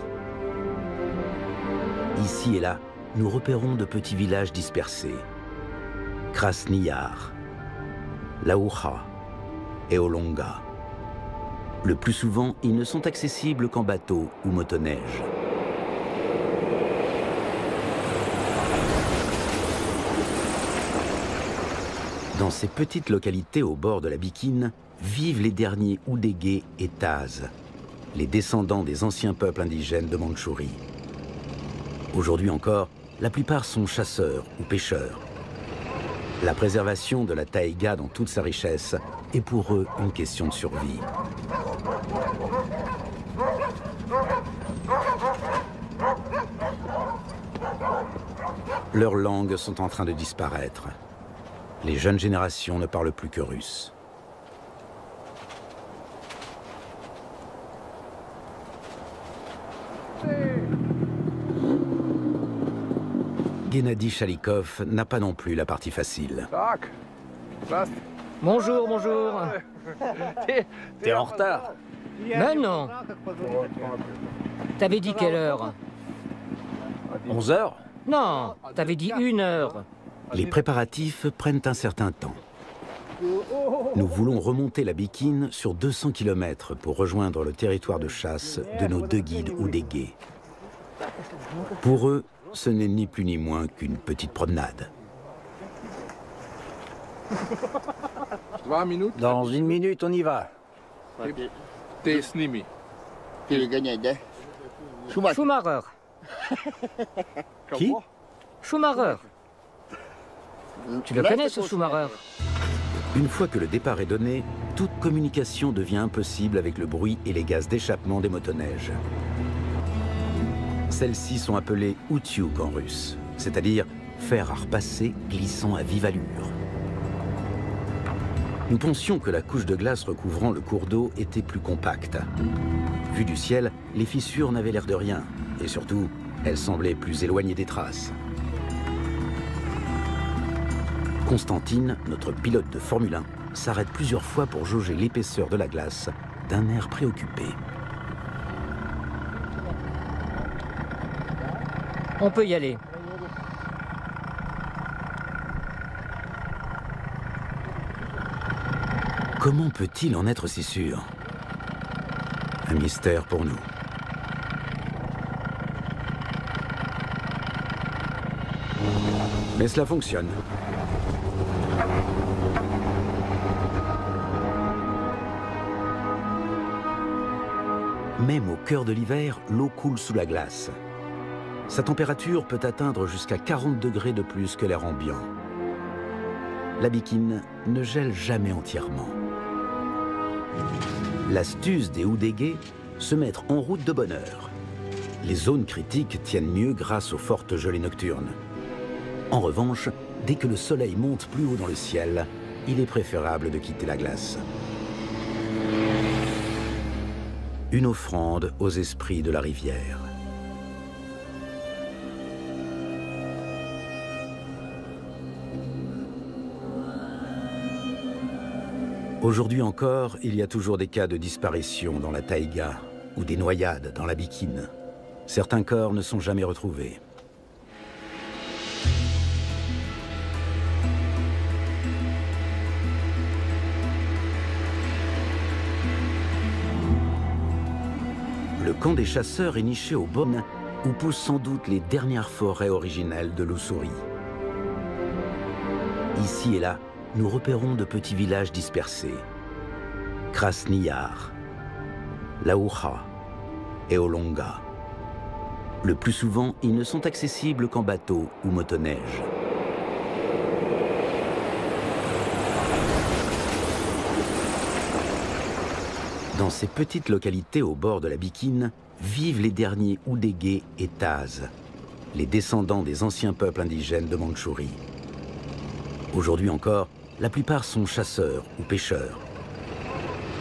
Ici et là, nous repérons de petits villages dispersés. Krasny Yar, Laoucha et Olonga. Le plus souvent, ils ne sont accessibles qu'en bateau ou motoneige. Dans ces petites localités au bord de la Bikine, vivent les derniers Oudégués et Tazes, les descendants des anciens peuples indigènes de Mandchourie. Aujourd'hui encore, la plupart sont chasseurs ou pêcheurs. La préservation de la taïga dans toute sa richesse est pour eux une question de survie. Leurs langues sont en train de disparaître. Les jeunes générations ne parlent plus que russe. Gennady Chalikov n'a pas non plus la partie facile. Bonjour, bonjour. T'es en retard. Mais non. T'avais dit quelle heure? 11 heures? Non, t'avais dit 1 heure. Les préparatifs prennent un certain temps. Nous voulons remonter la Bikine sur 200 km pour rejoindre le territoire de chasse de nos 2 guides Oudégués. Pour eux, ce n'est ni plus ni moins qu'une petite promenade. Dans 1 minute, on y va. Schumacher. Qui? Schumacher. Tu le connais, ce Schumacher? Une fois que le départ est donné, toute communication devient impossible avec le bruit et les gaz d'échappement des motoneiges. Celles-ci sont appelées outyuk en russe, c'est-à-dire fer à repasser glissant à vive allure. Nous pensions que la couche de glace recouvrant le cours d'eau était plus compacte. Vu du ciel, les fissures n'avaient l'air de rien, et surtout, elles semblaient plus éloignées des traces. Constantine, notre pilote de Formule 1, s'arrête plusieurs fois pour jauger l'épaisseur de la glace d'un air préoccupé. On peut y aller. Comment peut-il en être si sûr? Un mystère pour nous. Mais cela fonctionne. Même au cœur de l'hiver, l'eau coule sous la glace. Sa température peut atteindre jusqu'à 40 degrés de plus que l'air ambiant. La Bikine ne gèle jamais entièrement. L'astuce des Oudégués, se mettre en route de bonne heure. Les zones critiques tiennent mieux grâce aux fortes gelées nocturnes. En revanche, dès que le soleil monte plus haut dans le ciel, il est préférable de quitter la glace. Une offrande aux esprits de la rivière. Aujourd'hui encore, il y a toujours des cas de disparition dans la taïga ou des noyades dans la Bikine. Certains corps ne sont jamais retrouvés. Le camp des chasseurs est niché au Bon, où poussent sans doute les dernières forêts originelles de l'Ussuri. Ici et là, nous repérons de petits villages dispersés. Krasny Yar, Laoucha et Olonga. Le plus souvent, ils ne sont accessibles qu'en bateau ou motoneige. Dans ces petites localités au bord de la Bikine, vivent les derniers Oudégués et Tazes, les descendants des anciens peuples indigènes de Mandchourie. Aujourd'hui encore, la plupart sont chasseurs ou pêcheurs.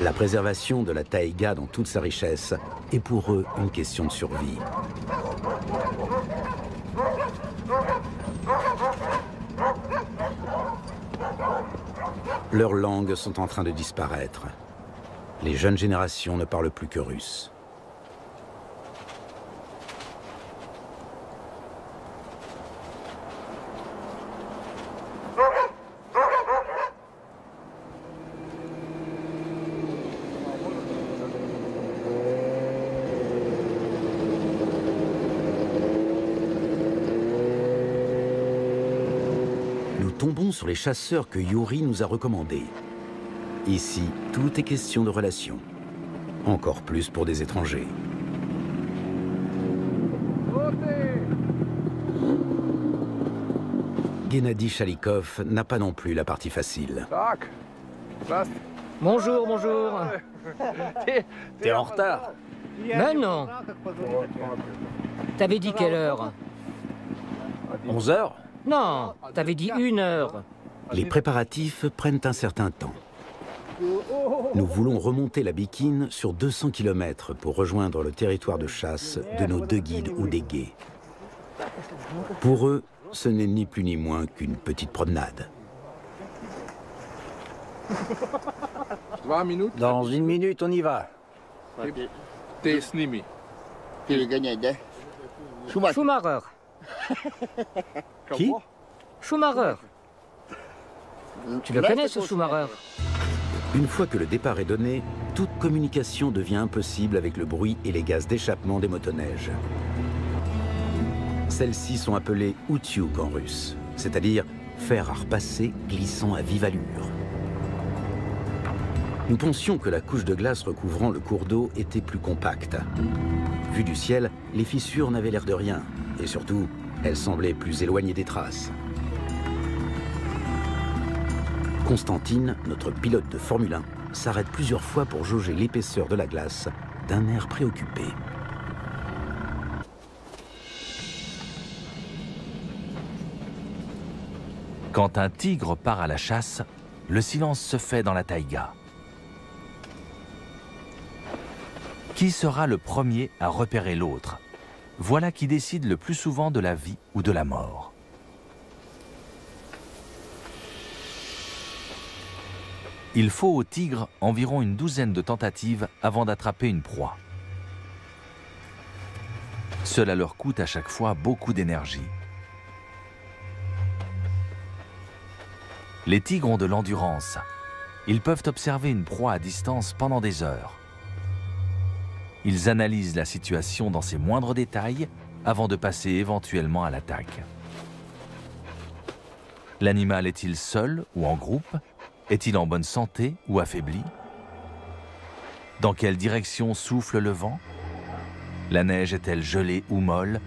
La préservation de la taïga dans toute sa richesse est pour eux une question de survie. leurs langues sont en train de disparaître. Les jeunes générations ne parlent plus que russe. Nous tombons sur les chasseurs que Yuri nous a recommandés. Ici, tout est question de relations. Encore plus pour des étrangers. Gennady Chalikov n'a pas non plus la partie facile. Bonjour, bonjour. T'es en retard. Mais non. T'avais dit quelle heure? 11 heures? Non, t'avais dit 1 heure. Les préparatifs prennent un certain temps. Nous voulons remonter la Bikine sur 200 km pour rejoindre le territoire de chasse de nos 2 guides ou des guets. Pour eux, ce n'est ni plus ni moins qu'une petite promenade. Dans 1 minute, on y va. Schumacher. Qui? Schumacher. Tu le connais, ce Schumacher? Une fois que le départ est donné, toute communication devient impossible avec le bruit et les gaz d'échappement des motoneiges. Celles-ci sont appelées outyuk en russe, c'est-à-dire fer à repasser glissant à vive allure. Nous pensions que la couche de glace recouvrant le cours d'eau était plus compacte. Vu du ciel, les fissures n'avaient l'air de rien, et surtout, elles semblaient plus éloignées des traces. Constantine, notre pilote de Formule 1, s'arrête plusieurs fois pour jauger l'épaisseur de la glace d'un air préoccupé. Quand un tigre part à la chasse, le silence se fait dans la taïga. Qui sera le premier à repérer l'autre? Voilà qui décide le plus souvent de la vie ou de la mort. Il faut au tigre environ une douzaine de tentatives avant d'attraper une proie. Cela leur coûte à chaque fois beaucoup d'énergie. Les tigres ont de l'endurance. Ils peuvent observer une proie à distance pendant des heures. Ils analysent la situation dans ses moindres détails avant de passer éventuellement à l'attaque. L'animal est-il seul ou en groupe? Est-il en bonne santé ou affaibli? Dans quelle direction souffle le vent? La neige est-elle gelée ou molle?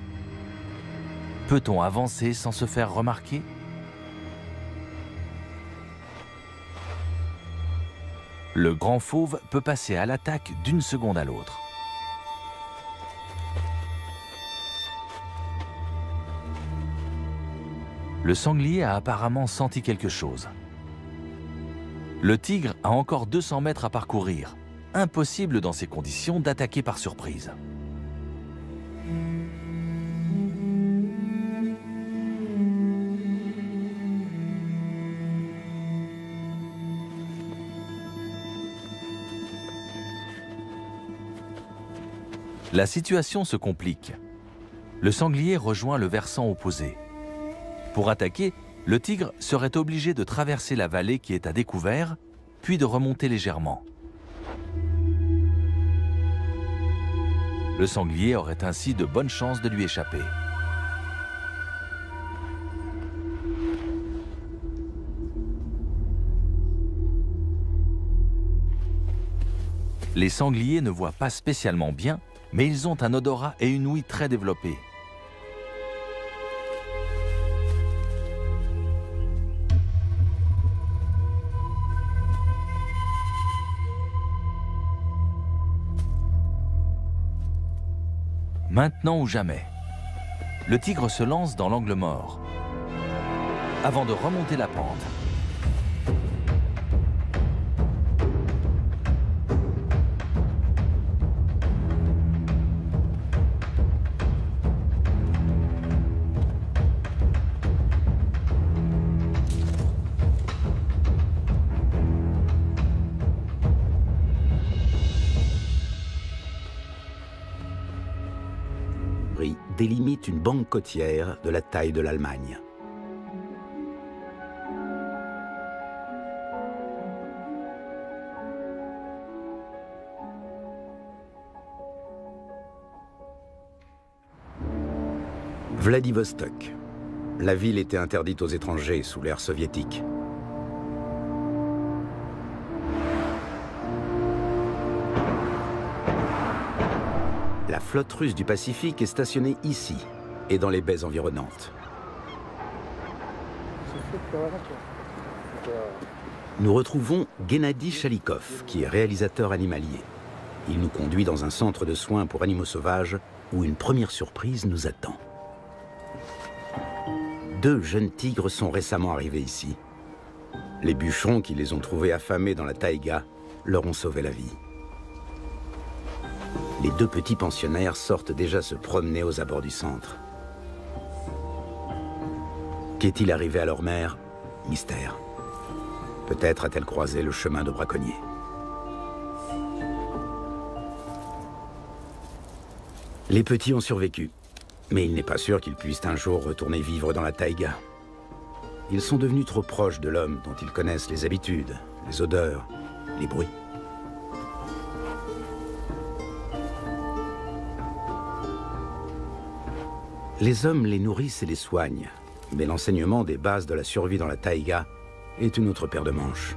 Peut-on avancer sans se faire remarquer? Le grand fauve peut passer à l'attaque d'une seconde à l'autre. Le sanglier a apparemment senti quelque chose. Le tigre a encore 200 mètres à parcourir. Impossible dans ces conditions d'attaquer par surprise. La situation se complique. Le sanglier rejoint le versant opposé. Pour attaquer, le tigre serait obligé de traverser la vallée qui est à découvert, puis de remonter légèrement. Le sanglier aurait ainsi de bonnes chances de lui échapper. Les sangliers ne voient pas spécialement bien, mais ils ont un odorat et une ouïe très développés. Maintenant ou jamais, le tigre se lance dans l'angle mort, avant de remonter la pente. délimite une bande côtière de la taille de l'Allemagne. Vladivostok. La ville était interdite aux étrangers sous l'ère soviétique. La flotte russe du Pacifique est stationnée ici et dans les baies environnantes. Nous retrouvons Gennady Chalikov, qui est réalisateur animalier. Il nous conduit dans un centre de soins pour animaux sauvages où une première surprise nous attend. 2 jeunes tigres sont récemment arrivés ici. Les bûcherons qui les ont trouvés affamés dans la taïga leur ont sauvé la vie. Les 2 petits pensionnaires sortent déjà se promener aux abords du centre. Qu'est-il arrivé à leur mère? Mystère. Peut-être a-t-elle croisé le chemin de braconniers. Les petits ont survécu, mais il n'est pas sûr qu'ils puissent un jour retourner vivre dans la taïga. Ils sont devenus trop proches de l'homme dont ils connaissent les habitudes, les odeurs, les bruits. Les hommes les nourrissent et les soignent, mais l'enseignement des bases de la survie dans la taïga est une autre paire de manches.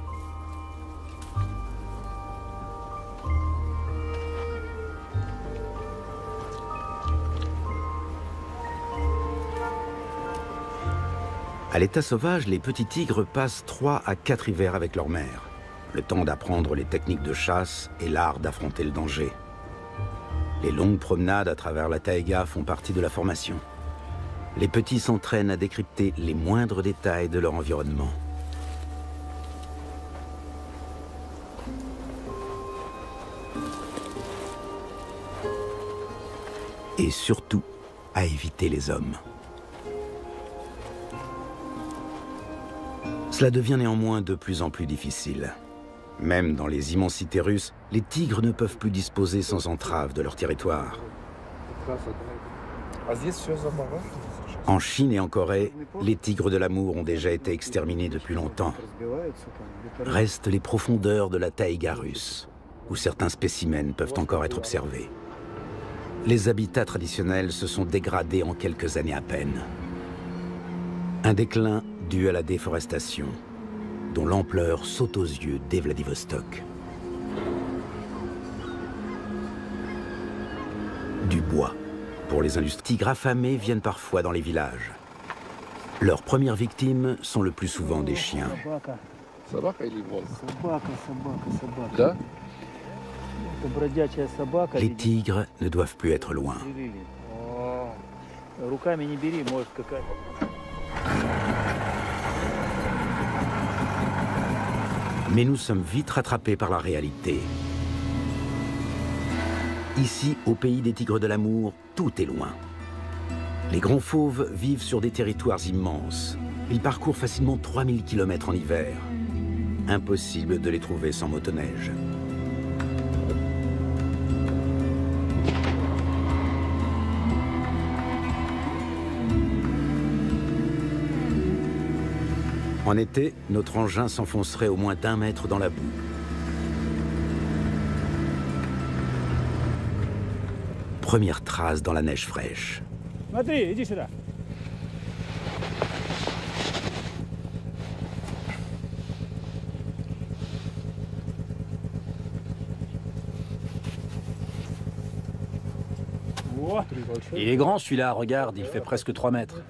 À l'état sauvage, les petits tigres passent 3 à 4 hivers avec leur mère, le temps d'apprendre les techniques de chasse et l'art d'affronter le danger. Les longues promenades à travers la taïga font partie de la formation. Les petits s'entraînent à décrypter les moindres détails de leur environnement. Et surtout, à éviter les hommes. Cela devient néanmoins de plus en plus difficile. Même dans les immensités russes, les tigres ne peuvent plus disposer sans entrave de leur territoire. En Chine et en Corée, les tigres de l'amour ont déjà été exterminés depuis longtemps. Restent les profondeurs de la taïga russe, où certains spécimens peuvent encore être observés. Les habitats traditionnels se sont dégradés en quelques années à peine. Un déclin dû à la déforestation, dont l'ampleur saute aux yeux dès Vladivostok. Du bois. Pour les industries, tigres affamés viennent parfois dans les villages. Leurs premières victimes sont le plus souvent des chiens. Les tigres ne doivent plus être loin. Mais nous sommes vite rattrapés par la réalité. Ici, au pays des tigres de l'amour, tout est loin. Les grands fauves vivent sur des territoires immenses. Ils parcourent facilement 3000 km en hiver. Impossible de les trouver sans motoneige. En été, notre engin s'enfoncerait au moins d'1 mètre dans la boue. Première trace dans la neige fraîche. Il est grand celui-là, regarde, il fait presque 3 mètres.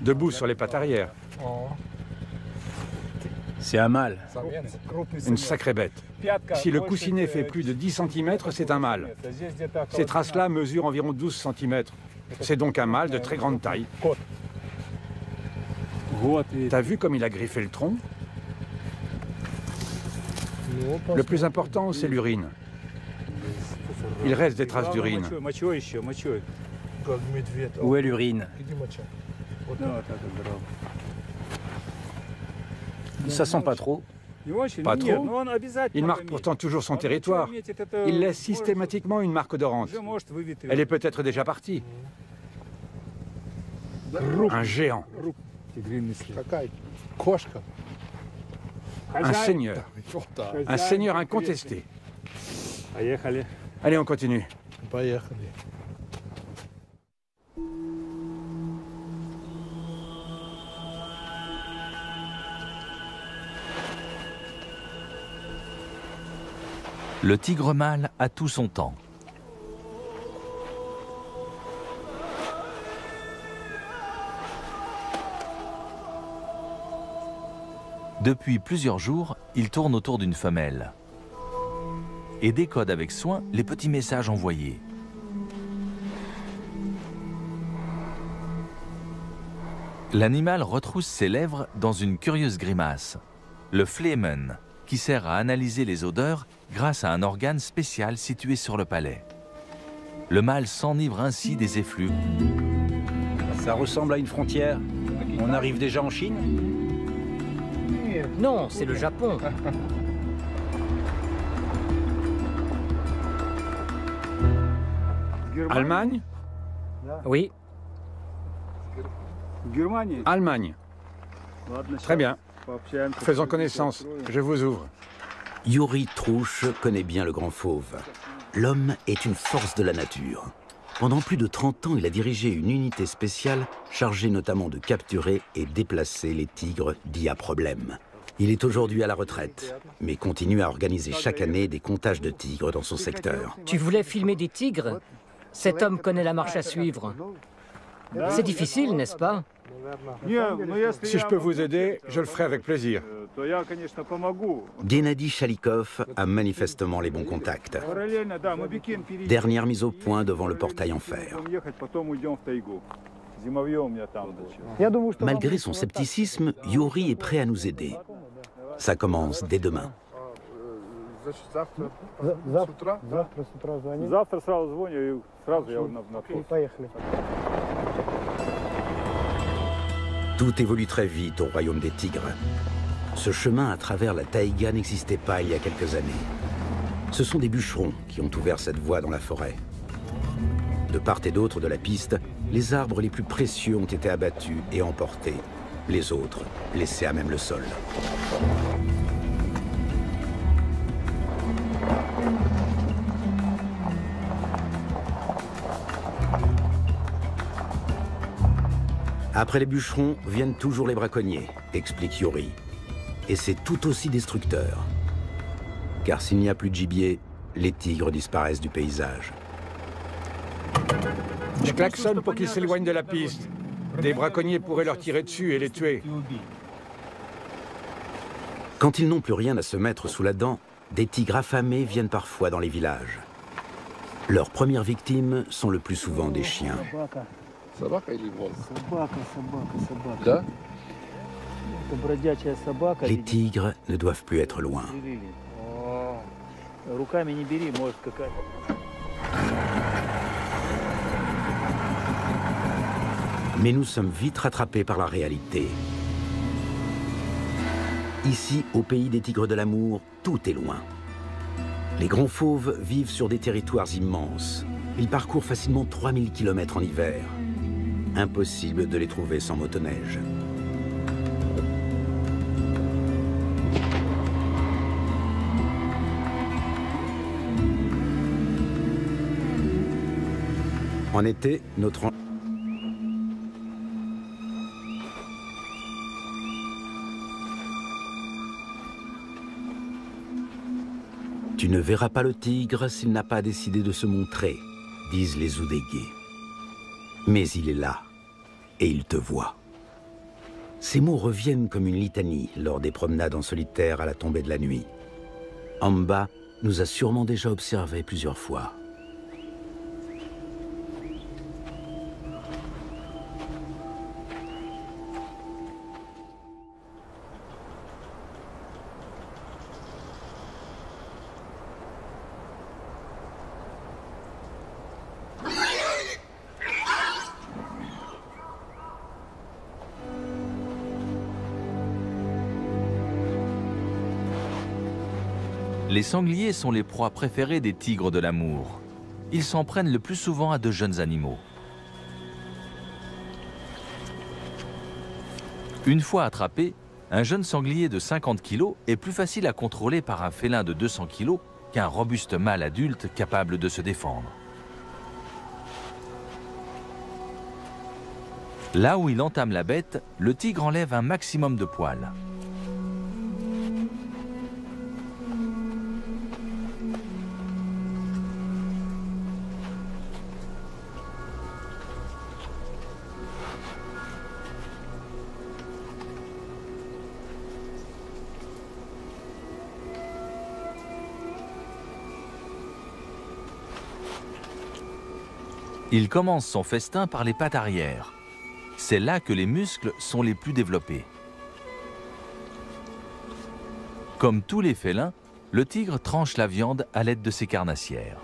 Debout sur les pattes arrière. C'est un mâle. Une sacrée bête. Si le coussinet fait plus de 10 cm, c'est un mâle. Ces traces-là mesurent environ 12 cm. C'est donc un mâle de très grande taille. T'as vu comme il a griffé le tronc? Le plus important, c'est l'urine. Il reste des traces d'urine. Où est l'urine? Ça sent pas trop. Pas trop. Il marque pourtant toujours son territoire. Il laisse systématiquement une marque odorante. Elle est peut-être déjà partie. Un géant. Un seigneur. Un seigneur incontesté. Allez, on continue. Le tigre mâle a tout son temps. Depuis plusieurs jours, il tourne autour d'une femelle et décode avec soin les petits messages envoyés. L'animal retrousse ses lèvres dans une curieuse grimace, le phlémen, qui sert à analyser les odeurs grâce à un organe spécial situé sur le palais. Le mâle s'enivre ainsi des effluves. Ça ressemble à une frontière. On arrive déjà en Chine? Non, c'est le Japon. Allemagne? Oui. Allemagne. Très bien. Faisons connaissance. Je vous ouvre. Yuri Trouche connaît bien le grand fauve. L'homme est une force de la nature. Pendant plus de 30 ans, il a dirigé une unité spéciale chargée notamment de capturer et déplacer les tigres dits à problème. Il est aujourd'hui à la retraite, mais continue à organiser chaque année des comptages de tigres dans son secteur. Tu voulais filmer des tigres? Cet homme connaît la marche à suivre. C'est difficile, n'est-ce pas? Si je peux vous aider, je le ferai avec plaisir. Gennady Chalikov a manifestement les bons contacts. Dernière mise au point devant le portail en fer. Malgré son scepticisme, Yuri est prêt à nous aider. Ça commence dès demain. Tout évolue très vite au royaume des tigres. Ce chemin à travers la taïga n'existait pas il y a quelques années. Ce sont des bûcherons qui ont ouvert cette voie dans la forêt. De part et d'autre de la piste, les arbres les plus précieux ont été abattus et emportés. Les autres, laissés à même le sol. Après les bûcherons, viennent toujours les braconniers, explique Yuri. Et c'est tout aussi destructeur. Car s'il n'y a plus de gibier, les tigres disparaissent du paysage. Je klaxonne pour qu'ils s'éloignent de la piste. Des braconniers pourraient leur tirer dessus et les tuer. Quand ils n'ont plus rien à se mettre sous la dent, des tigres affamés viennent parfois dans les villages. Leurs premières victimes sont le plus souvent des chiens. Les tigres ne doivent plus être loin. Mais nous sommes vite rattrapés par la réalité. Ici, au pays des tigres de l'amour, tout est loin. Les grands fauves vivent sur des territoires immenses. Ils parcourent facilement 3000 km en hiver. Impossible de les trouver sans motoneige. En été, notre... Tu ne verras pas le tigre s'il n'a pas décidé de se montrer, disent les Oudégués. Mais il est là, et il te voit. Ces mots reviennent comme une litanie lors des promenades en solitaire à la tombée de la nuit. Amba nous a sûrement déjà observés plusieurs fois. Les sangliers sont les proies préférées des tigres de l'amour. Ils s'en prennent le plus souvent à de jeunes animaux. Une fois attrapé, un jeune sanglier de 50 kg est plus facile à contrôler par un félin de 200 kg qu'un robuste mâle adulte capable de se défendre. Là où il entame la bête, le tigre enlève un maximum de poils. Il commence son festin par les pattes arrière. C'est là que les muscles sont les plus développés. Comme tous les félins, le tigre tranche la viande à l'aide de ses carnassières.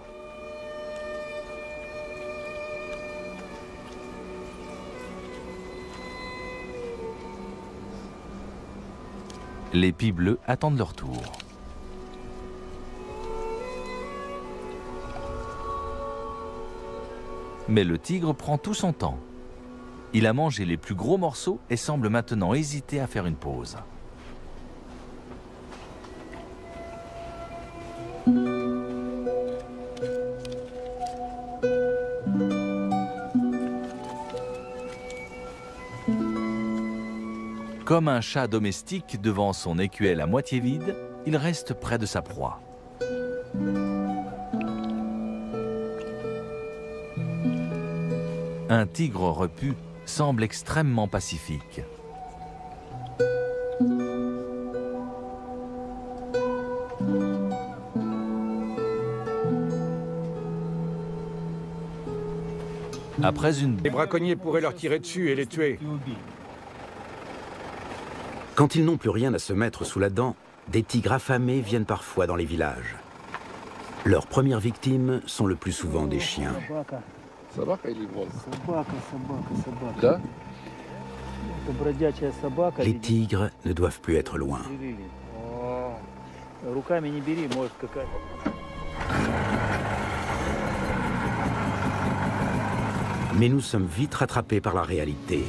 Les pies bleues attendent leur tour. Mais le tigre prend tout son temps. Il a mangé les plus gros morceaux et semble maintenant hésiter à faire une pause. Comme un chat domestique devant son écuelle à moitié vide, il reste près de sa proie. Un tigre repu semble extrêmement pacifique. Après une... Les braconniers pourraient leur tirer dessus et les tuer. Quand ils n'ont plus rien à se mettre sous la dent, des tigres affamés viennent parfois dans les villages. Leurs premières victimes sont le plus souvent des chiens. Les tigres ne doivent plus être loin. Mais nous sommes vite rattrapés par la réalité.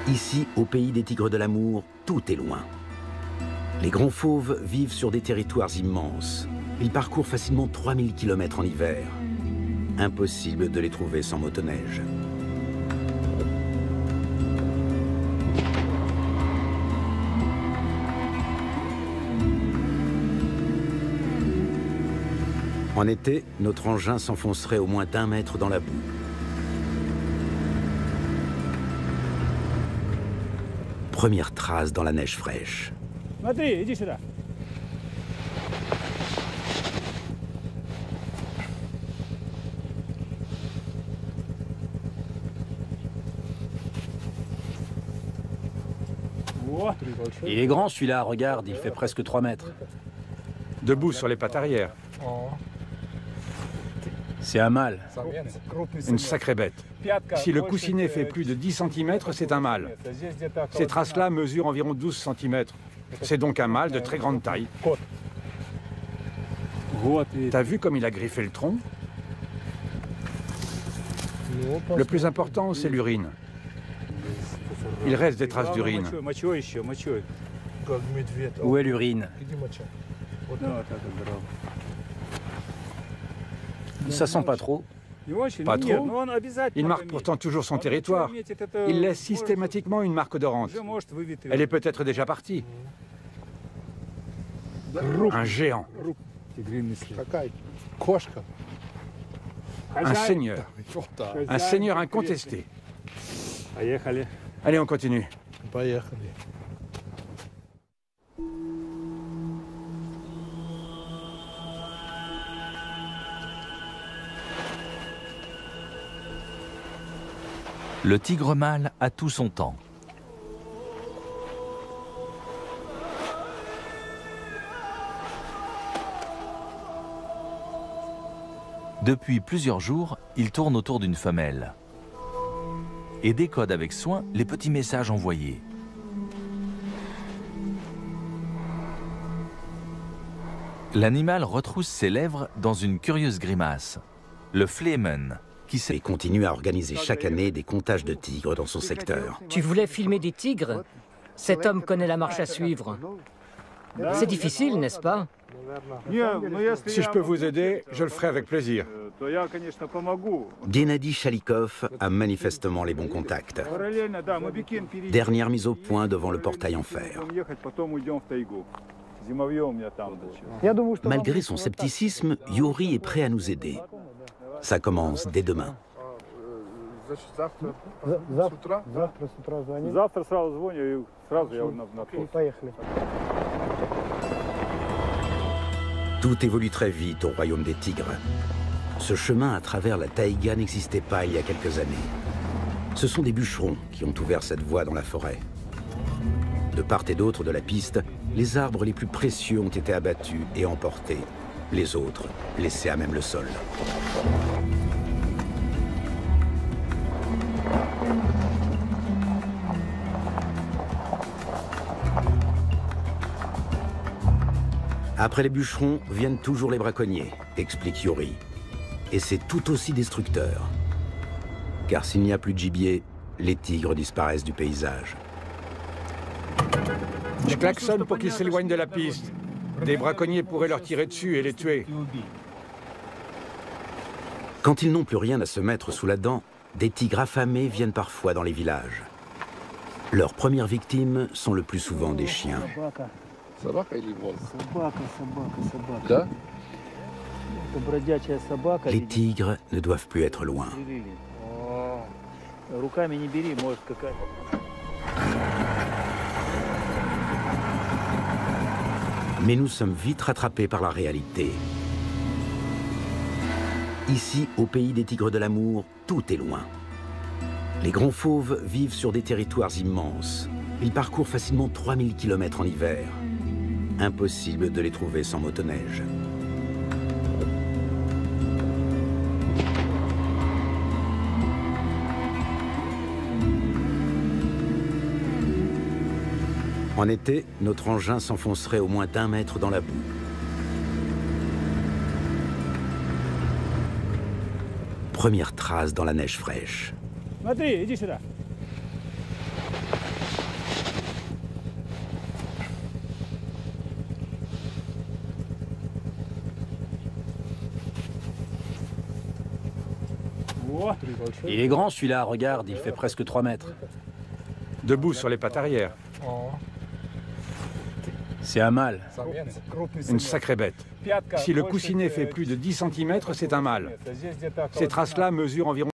Ici, au pays des tigres de l'amour, tout est loin. Les grands fauves vivent sur des territoires immenses. Ils parcourent facilement 3000 km en hiver. Impossible de les trouver sans motoneige. En été, notre engin s'enfoncerait au moins d'1 mètre dans la boue. Première trace dans la neige fraîche. Il est grand celui-là, regarde, il fait presque 3 mètres. Debout sur les pattes arrière. C'est un mâle. Une sacrée bête. Si le coussinet fait plus de 10 cm, c'est un mâle. Ces traces-là mesurent environ 12 cm. C'est donc un mâle de très grande taille. T'as vu comme il a griffé le tronc? Le plus important, c'est l'urine. Il reste des traces d'urine. Où est l'urine? Ça sent pas trop. Pas trop. Il marque pourtant toujours son territoire. Il laisse systématiquement une marque odorante. Elle est peut-être déjà partie. Un géant. Un seigneur. Un seigneur incontesté. Allez, on continue. Le tigre mâle a tout son temps. Depuis plusieurs jours, il tourne autour d'une femelle et décode avec soin les petits messages envoyés. L'animal retrousse ses lèvres dans une curieuse grimace, le flehmen, et continue à organiser chaque année des comptages de tigres dans son secteur. Tu voulais filmer des tigres? Cet homme connaît la marche à suivre. C'est difficile, n'est-ce pas? Si je peux vous aider, je le ferai avec plaisir. Gennady Chalikov a manifestement les bons contacts. Dernière mise au point devant le portail en fer. Malgré son scepticisme, Yuri est prêt à nous aider. Ça commence dès demain. Tout évolue très vite au royaume des tigres. Ce chemin à travers la taïga n'existait pas il y a quelques années. Ce sont des bûcherons qui ont ouvert cette voie dans la forêt. De part et d'autre de la piste, les arbres les plus précieux ont été abattus et emportés. Les autres laissés à même le sol. Après les bûcherons, viennent toujours les braconniers, explique Yuri. Et c'est tout aussi destructeur. Car s'il n'y a plus de gibier, les tigres disparaissent du paysage. Je klaxonne pour qu'ils s'éloignent de la piste. Des braconniers pourraient leur tirer dessus et les tuer. Quand ils n'ont plus rien à se mettre sous la dent, des tigres affamés viennent parfois dans les villages. Leurs premières victimes sont le plus souvent des chiens. Les tigres ne doivent plus être loin. Mais nous sommes vite rattrapés par la réalité. Ici, au pays des tigres de l'amour, tout est loin. Les grands fauves vivent sur des territoires immenses. Ils parcourent facilement 3000 km en hiver. Impossible de les trouver sans motoneige. En été, notre engin s'enfoncerait au moins d'1 mètre dans la boue. Première trace dans la neige fraîche. Il est grand celui-là, regarde, il fait presque 3 mètres. Debout sur les pattes arrière. C'est un mâle. Une sacrée bête. Si le coussinet fait plus de 10 cm, c'est un mâle. Ces traces-là mesurent environ